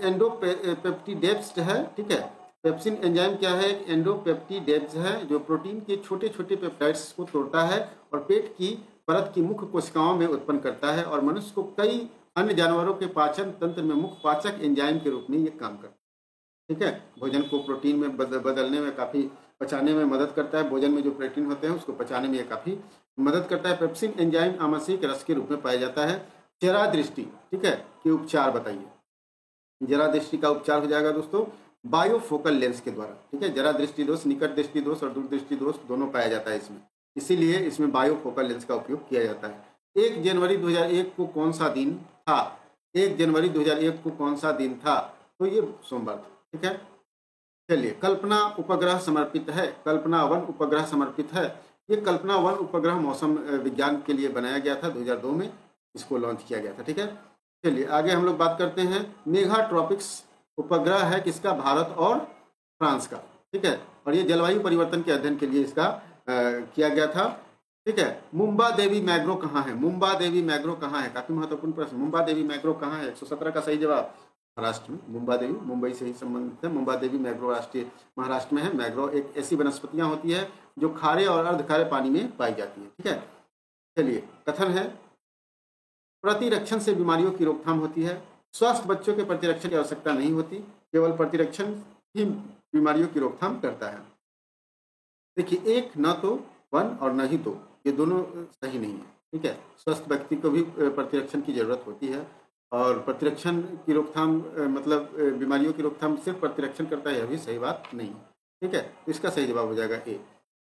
एंडोपेप्टिडेप्स है। ठीक है, पेप्सिन एंजाइम क्या है? एक एंडोपेप्टिडेप्स है जो प्रोटीन के छोटे छोटे पेप्टाइड्स को तोड़ता है और पेट की परत की मुख्य कोशिकाओं में उत्पन्न करता है, और मनुष्य को कई अन्य जानवरों के पाचन तंत्र में मुख्य पाचक एंजाइम के रूप में ये काम करता है। ठीक है, भोजन को प्रोटीन में बदलने में काफ़ी, पचाने में मदद करता है। भोजन में जो प्रोटीन होते हैं उसको पचाने में ये काफ़ी मदद करता है। पेप्सिन एंजाइम आमाशयिक रस के रूप में पाया जाता है। जरा दृष्टि, ठीक है, कि उपचार बताइए। जरा दृष्टि का उपचार हो जाएगा दोस्तों बायोफोकल लेंस के द्वारा। ठीक है, जरा दृष्टि दोष, निकट दृष्टि दोष और दूरदृष्टि दोष दोनों पाया जाता है इसमें, इसीलिए इसमें बायोफोकल लेंस का उपयोग किया जाता है। 1 जनवरी 2001 को कौन सा दिन था? 1 जनवरी 2001 को कौन सा दिन था? तो ये सोमवार था। ठीक है, चलिए, कल्पना उपग्रह समर्पित है, कल्पना 1 उपग्रह समर्पित है। ये कल्पना 1 उपग्रह मौसम विज्ञान के लिए बनाया गया था, 2002 में इसको लॉन्च किया गया था। ठीक है, चलिए आगे हम लोग बात करते हैं। मेगाट्रॉपिक्स उपग्रह है किसका? भारत और फ्रांस का। ठीक है, और ये जलवायु परिवर्तन के अध्ययन के लिए इसका किया गया था। ठीक है, मुंबा देवी मैग्रो कहाँ है? मुंबा देवी मैग्रो कहाँ है? काफी महत्वपूर्ण प्रश्न। मुंबा देवी मैग्रो कहाँ है? 117 का सही जवाब महाराष्ट्र में। मुंबा देवी मुंबई से ही संबंधित है। मुंबा देवी मैग्रो राष्ट्रीय महाराष्ट्र में है। मैग्रो एक ऐसी वनस्पतियां होती है जो खारे और अर्ध खारे पानी में पाई जाती है। ठीक है, चलिए, कथन है, प्रतिरक्षण से बीमारियों की रोकथाम होती है। स्वस्थ बच्चों के प्रतिरक्षण की आवश्यकता नहीं होती, केवल प्रतिरक्षण ही बीमारियों की रोकथाम करता है। देखिए, एक न तो 1 और न ही 2, ये दोनों सही नहीं है। ठीक है, स्वस्थ व्यक्ति को भी प्रतिरक्षण की जरूरत होती है, और प्रतिरक्षण की रोकथाम मतलब बीमारियों की रोकथाम सिर्फ प्रतिरक्षण करता है, यह भी सही बात नहीं है। ठीक है, तो इसका सही जवाब हो जाएगा ए।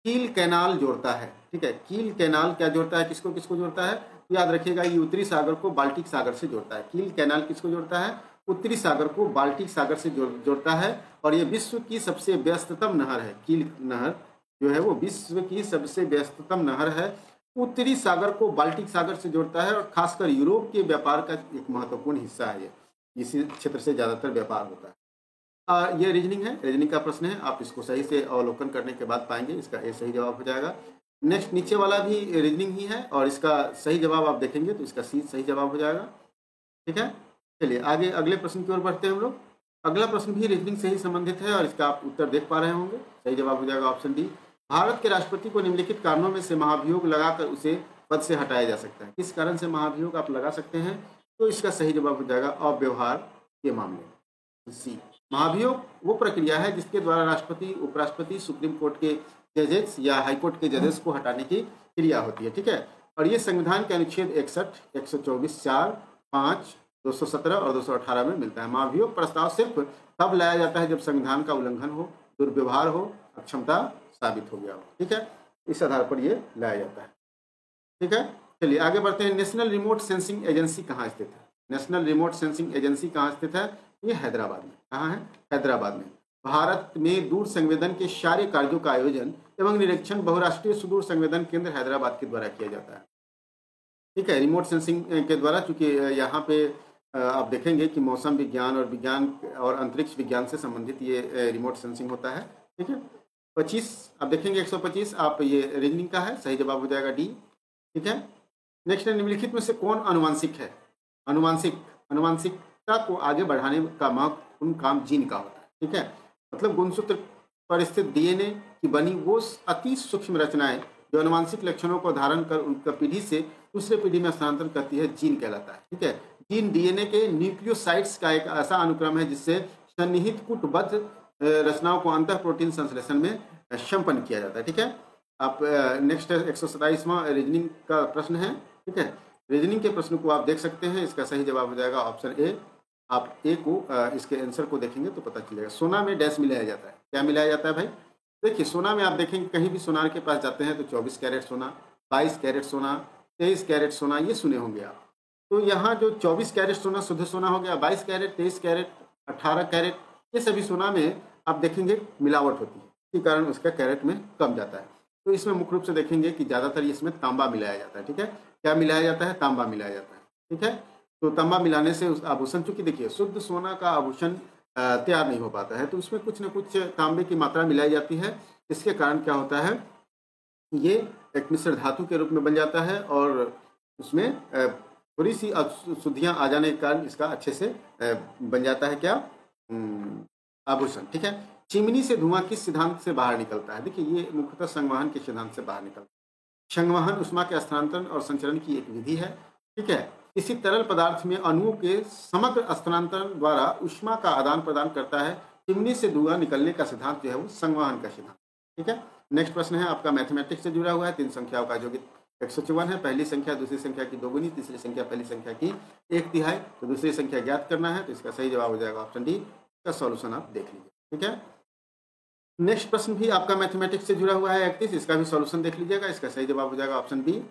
कील कैनाल जोड़ता है। ठीक है, कील कैनाल क्या जोड़ता है? किसको किसको जोड़ता है? याद रखिएगा, ये उत्तरी सागर को बाल्टिक सागर से जोड़ता है। कील कैनाल किसको जोड़ता है? उत्तरी सागर को बाल्टिक सागर से जोड़ता है, और ये विश्व की सबसे व्यस्ततम नहर है। कील नहर जो है वो विश्व की सबसे व्यस्ततम नहर है, उत्तरी सागर को बाल्टिक सागर से जोड़ता है और खासकर यूरोप के व्यापार का एक महत्वपूर्ण हिस्सा है। ये इसी क्षेत्र से ज़्यादातर व्यापार होता है। ये रीजनिंग है, रीजनिंग का प्रश्न है, आप इसको सही से अवलोकन करने के बाद पाएंगे इसका ए सही जवाब हो जाएगा। नेक्स्ट नीचे वाला भी रीजनिंग ही है और इसका सही जवाब आप देखेंगे तो इसका सी सही जवाब हो जाएगा। ठीक है, चलिए आगे अगले प्रश्न की ओर बढ़ते हैं हम लोग। अगला प्रश्न भी रीजनिंग से ही संबंधित है और इसका आप उत्तर देख पा रहे होंगे। सही जवाब हो जाएगा ऑप्शन डी। भारत के राष्ट्रपति को निम्नलिखित कारणों में से महाभियोग लगाकर उसे पद से हटाया जा सकता है। किस कारण से महाभियोग आप लगा सकते हैं? तो इसका सही जवाब हो जाएगा अव्यवहार के मामले में, सी। महाभियोग वो प्रक्रिया है जिसके द्वारा राष्ट्रपति, उपराष्ट्रपति, सुप्रीम कोर्ट के जजेस या हाईकोर्ट के जजेस को हटाने की क्रिया होती है। ठीक है, और ये संविधान के अनुच्छेद 61, 124, 4, 5, 217 और 218 में मिलता है। महाभियोग प्रस्ताव सिर्फ तब लाया जाता है जब संविधान का उल्लंघन हो, दुर्व्यवहार हो, अक्षमता साबित हो गया हो। ठीक है, इस आधार पर ये लाया जाता है। ठीक है, चलिए आगे बढ़ते हैं। नेशनल रिमोट सेंसिंग एजेंसी कहाँ स्थित है? नेशनल रिमोट सेंसिंग एजेंसी कहाँ स्थित है? ये हैदराबाद में। कहाँ है? हैदराबाद में। भारत में दूर संवेदन के सारे कार्यों का आयोजन एवं निरीक्षण बहुराष्ट्रीय सुदूर संवेदन केंद्र हैदराबाद के द्वारा किया जाता है। ठीक है, रिमोट सेंसिंग के द्वारा, चूंकि यहाँ पे आप देखेंगे कि मौसम विज्ञान और अंतरिक्ष विज्ञान से संबंधित ये रिमोट सेंसिंग होता है। ठीक है, 25 आप देखेंगे 125 आप ये रीजनिंग का है, सही जवाब हो जाएगा डी। ठीक है, नेक्स्ट है निम्नलिखित में से कौन अनुवांशिक है? अनुवांशिकता को आगे बढ़ाने का महत्वपूर्ण काम जीन का होता है। ठीक है, मतलब गुणसूत्र पर स्थित डीएनए की बनी वो अति सूक्ष्म रचनाएं जो अनुवांशिक लक्षणों को धारण कर उनका पीढ़ी से दूसरे पीढ़ी में स्थानांतरण करती है, जीन कहलाता है। ठीक है, जीन डीएनए के न्यूक्लियोसाइड्स का एक ऐसा अनुक्रम है जिससे सन्निहित कूटबद्ध रचनाओं को अंतः प्रोटीन संश्लेषण में संपन्न किया जाता है। ठीक है, आप नेक्स्ट 127वां रीजनिंग का प्रश्न है। ठीक है, रीजनिंग के प्रश्न को आप देख सकते हैं, इसका सही जवाब हो जाएगा ऑप्शन ए। आप ए को इसके आंसर को देखेंगे तो पता चलेगा। सोना में डैश मिलाया जाता है। क्या मिलाया जाता है भाई? देखिए, सोना में आप देखेंगे कहीं भी सोनार के पास जाते हैं तो 24 कैरेट सोना, 22 कैरेट सोना, 23 कैरेट सोना, ये सुने होंगे आप। तो यहाँ जो 24 कैरेट सोना शुद्ध सोना हो गया, 22 कैरेट, 23 कैरेट, 18 कैरेट, ये सभी सोना में आप देखेंगे मिलावट होती है, इसी कारण उसका कैरेट में कम जाता है। तो इसमें मुख्य रूप से देखेंगे कि ज़्यादातर इसमें तांबा मिलाया जाता है। ठीक है, क्या मिलाया जाता है? तांबा मिलाया जाता है। ठीक है, तो तांबा मिलाने से उस आभूषण, चूंकि देखिए शुद्ध सोना का आभूषण तैयार नहीं हो पाता है, तो उसमें कुछ न कुछ तांबे की मात्रा मिलाई जाती है। इसके कारण क्या होता है, ये एक मिश्र धातु के रूप में बन जाता है और उसमें थोड़ी सी अशुद्धियाँ आ जाने के कारण इसका अच्छे से बन जाता है क्या, आभूषण। ठीक है, चिमनी से धुआं किस सिद्धांत से बाहर निकलता है? देखिए, ये मुख्यतः संवहन के सिद्धांत से बाहर निकलता है। संवहन उष्मा के स्थानांतरण और संचरण की एक विधि है। ठीक है, किसी तरल पदार्थ में अणुओं के समग्र स्थानांतरण द्वारा उष्मा का आदान प्रदान करता है। चिमनी से धुआं निकलने का सिद्धांत जो है वो संवहन का सिद्धांत। ठीक है, नेक्स्ट प्रश्न है आपका मैथमेटिक्स से जुड़ा हुआ है। 3 संख्याओं का जोगित 154 है। पहली संख्या दूसरी संख्या की दोगुनी, तीसरी संख्या पहली संख्या की 1/3, तो दूसरी संख्या ज्ञात करना है। तो इसका सही जवाब हो जाएगा ऑप्शन डी। इसका सॉल्यूशन आप देख लीजिए। ठीक है, नेक्स्ट प्रश्न भी आपका मैथमेटिक्स से जुड़ा हुआ है 31, इसका भी सॉल्यूशन देख लीजिएगा। इसका सही जवाब हो जाएगा ऑप्शन बी।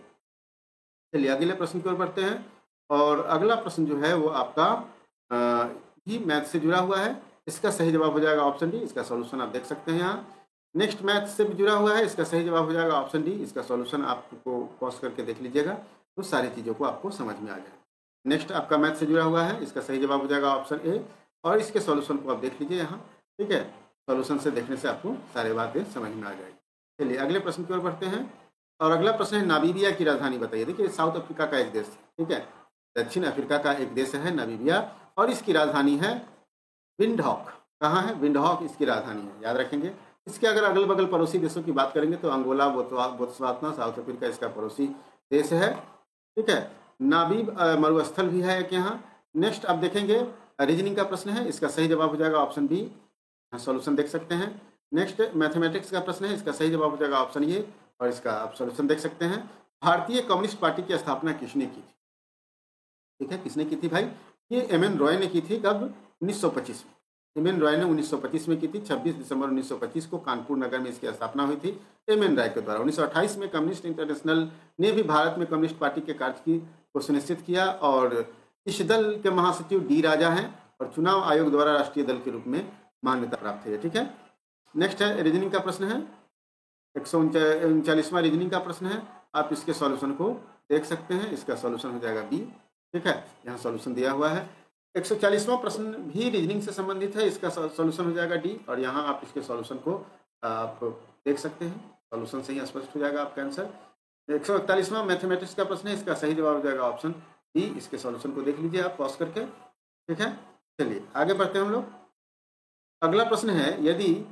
चलिए अगले प्रश्न की ओर बढ़ते हैं और अगला प्रश्न जो है वो आपका भी मैथ से जुड़ा हुआ है। इसका सही जवाब हो जाएगा ऑप्शन डी। इसका सॉल्यूशन आप देख सकते हैं यहाँ। नेक्स्ट मैथ से भी जुड़ा हुआ है, इसका सही जवाब हो जाएगा ऑप्शन डी। इसका सॉल्यूशन आपको पॉज करके देख लीजिएगा तो सारी चीज़ों को आपको समझ में आ जाएगा। नेक्स्ट आपका मैथ से जुड़ा हुआ है, इसका सही जवाब हो जाएगा ऑप्शन ए और इसके सॉल्यूशन को आप देख लीजिए यहाँ। ठीक है, सॉल्यूशन से देखने से आपको सारी बातें समझ में आ जाएगी। चलिए अगले प्रश्न की ओर बढ़ते हैं और अगला प्रश्न है नामीबिया की राजधानी बताइए। देखिए, साउथ अफ्रीका का एक देश है। ठीक है, दक्षिण अफ्रीका का एक देश है नामीबिया और इसकी राजधानी है विंडहॉक। कहाँ है? विंडहॉक इसकी राजधानी है, याद रखेंगे। इसके अगर अगल बगल पड़ोसी देशों की बात करेंगे तो अंगोला, बोत्सवाना, साउथ अफ्रीका इसका पड़ोसी देश है। ठीक है, नामीब मरुस्थल भी है एक यहाँ। नेक्स्ट आप देखेंगे रीजनिंग का प्रश्न है, इसका सही जवाब हो जाएगा ऑप्शन बी। सॉल्यूशन देख सकते हैं। नेक्स्ट मैथमेटिक्स का प्रश्न है, इसका सही जवाब हो जाएगा ऑप्शन ए और इसका आप सॉल्यूशन देख सकते हैं। भारतीय कम्युनिस्ट पार्टी की स्थापना किसने की थी? ठीक है, किसने की थी भाई? ये एम.एन. रॉय ने की थी। कब? 1925 में। एम.एन. रॉय ने 1925 में की थी। 26 दिसंबर 1925 को कानपुर नगर में इसकी स्थापना हुई थी एम.एन. रॉय के द्वारा। 1928 में कम्युनिस्ट इंटरनेशनल ने भी भारत में कम्युनिस्ट पार्टी के कार्य को सुनिश्चित किया और इस दल के महासचिव डी राजा हैं और चुनाव आयोग द्वारा राष्ट्रीय दल के रूप में मान्यता प्राप्त है। ठीक है, नेक्स्ट है रीजनिंग का प्रश्न है। 139वां रीजनिंग का प्रश्न है, आप इसके सॉल्यूशन को देख सकते हैं। इसका सॉल्यूशन हो जाएगा बी। ठीक है, यहाँ सॉल्यूशन दिया हुआ है। 140वां प्रश्न भी रीजनिंग से संबंधित है, इसका सॉल्यूशन हो जाएगा डी, और यहाँ आप इसके सॉल्यूशन को आप देख सकते हैं, सॉल्यूशन से ही स्पष्ट हो जाएगा आपका आंसर। 141वां मैथमेटिक्स का प्रश्न है, इसका सही जवाब हो जाएगा ऑप्शन बी। इसके सॉल्यूशन को देख लीजिए आप पॉज करके। ठीक है, चलिए आगे बढ़ते हैं हम लोग। अगला प्रश्न है, यदि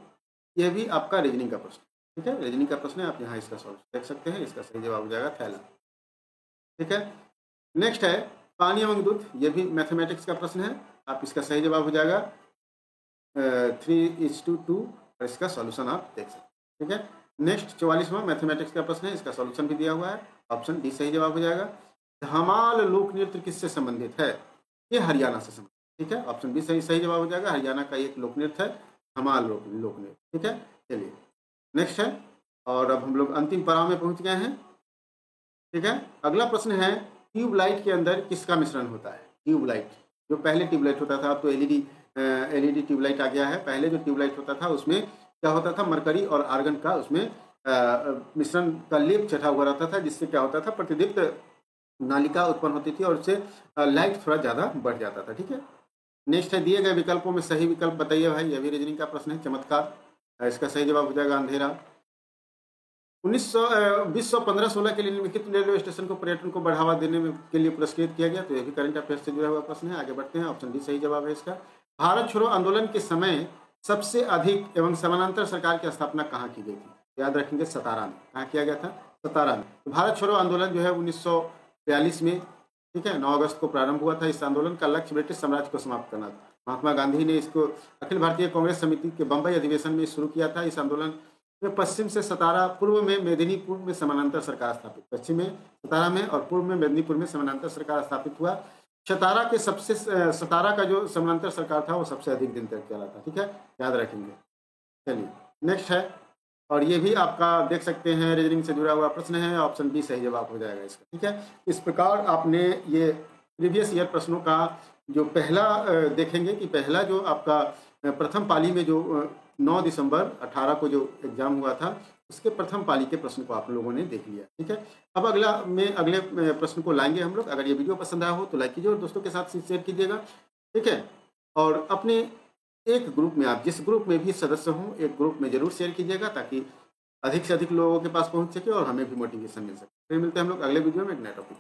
यह भी आपका रीजनिंग का प्रश्न, ठीक है, रीजनिंग का प्रश्न है, आप यहाँ इसका सॉल्यूशन देख सकते हैं। इसका सही जवाब हो जाएगा थैला। ठीक है, नेक्स्ट है पानी एवं दूध, ये भी मैथमेटिक्स का प्रश्न है, आप इसका सही जवाब हो जाएगा 3:2 और इसका सॉल्यूशन आप देख सकते हैं। ठीक है, नेक्स्ट 44वां मैथमेटिक्स का प्रश्न है, इसका सॉल्यूशन भी दिया हुआ है, ऑप्शन डी सही जवाब हो जाएगा। धमाल लोक नृत्य किससे संबंधित है? ये हरियाणा से संबंधित। ठीक है, ऑप्शन बी सही जवाब हो जाएगा। हरियाणा का एक लोक नृत्य है धमाल लोक नृत्य। ठीक है, चलिए नेक्स्ट है, और अब हम लोग अंतिम पड़ाव में पहुंच गए हैं। ठीक है, अगला प्रश्न है, ट्यूबलाइट के अंदर किसका मिश्रण होता है? ट्यूबलाइट, जो पहले ट्यूबलाइट होता था, अब तो एलईडी ट्यूबलाइट आ गया है। पहले जो ट्यूबलाइट होता था उसमें क्या होता था, मरकरी और आर्गन का उसमें मिश्रण का लेप चढ़ा हुआ रहता था, जिससे क्या होता था, प्रतिदीप्त नालिका उत्पन्न होती थी और उससे लाइट थोड़ा ज़्यादा बढ़ जाता था। ठीक है, नेक्स्ट है, दिए गए विकल्पों में सही विकल्प बताइए भाई। यह भी रीजनिंग का प्रश्न है, चमत्कार। इसका सही जवाब हो जाएगा अंधेरा। 2015-16 के लिए निम्नलिखित रेलवे स्टेशन को पर्यटन को बढ़ावा देने के लिए पुरस्कृत किया गया, तो यह भी करंट अफेयर से जुड़ा हुआ प्रश्न है। आगे बढ़ते हैं, ऑप्शन डी सही जवाब है इसका। भारत छोड़ो आंदोलन के समय सबसे अधिक एवं समानांतर सरकार की स्थापना कहाँ की गई थी? याद रखेंगे, सतारा में। कहाँ किया गया था? सतारा में। तो भारत छोड़ो आंदोलन जो है 1942 में, ठीक है, 9 अगस्त को प्रारंभ हुआ था। इस आंदोलन का लक्ष्य ब्रिटिश साम्राज्य को समाप्त करना था। महात्मा गांधी ने इसको अखिल भारतीय कांग्रेस समिति के बंबई अधिवेशन में शुरू किया था। इस आंदोलन में पश्चिम से सतारा, पूर्व में मेदिनीपुर में समानांतर सरकार स्थापित, पश्चिम में सतारा में और पूर्व में मेदिनीपुर में समानांतर सरकार स्थापित हुआ। सतारा का जो समानांतर सरकार था वो सबसे अधिक दिन तक चला था। ठीक है, याद रखेंगे। चलिए नेक्स्ट है, और ये भी आपका देख सकते हैं रीजनिंग से जुड़ा हुआ प्रश्न है, ऑप्शन बी सही जवाब हो जाएगा इसका। ठीक है, इस प्रकार आपने ये प्रीवियस ईयर प्रश्नों का जो पहला देखेंगे कि पहला जो आपका प्रथम पाली में जो 9 दिसंबर 18 को जो एग्जाम हुआ था, उसके प्रथम पाली के प्रश्न को आप लोगों ने देख लिया। ठीक है, अब अगले प्रश्न को लाएंगे हम लोग। अगर ये वीडियो पसंद आया हो तो लाइक कीजिए और दोस्तों के साथ शेयर कीजिएगा। ठीक है, और अपने एक ग्रुप में, आप जिस ग्रुप में भी सदस्य हों, एक ग्रुप में जरूर शेयर कीजिएगा, ताकि अधिक से अधिक लोगों के पास पहुंच सके और हमें भी मोटिवेशन मिल सके। फिर मिलते हैं हम लोग अगले वीडियो में एक नए टॉपिक।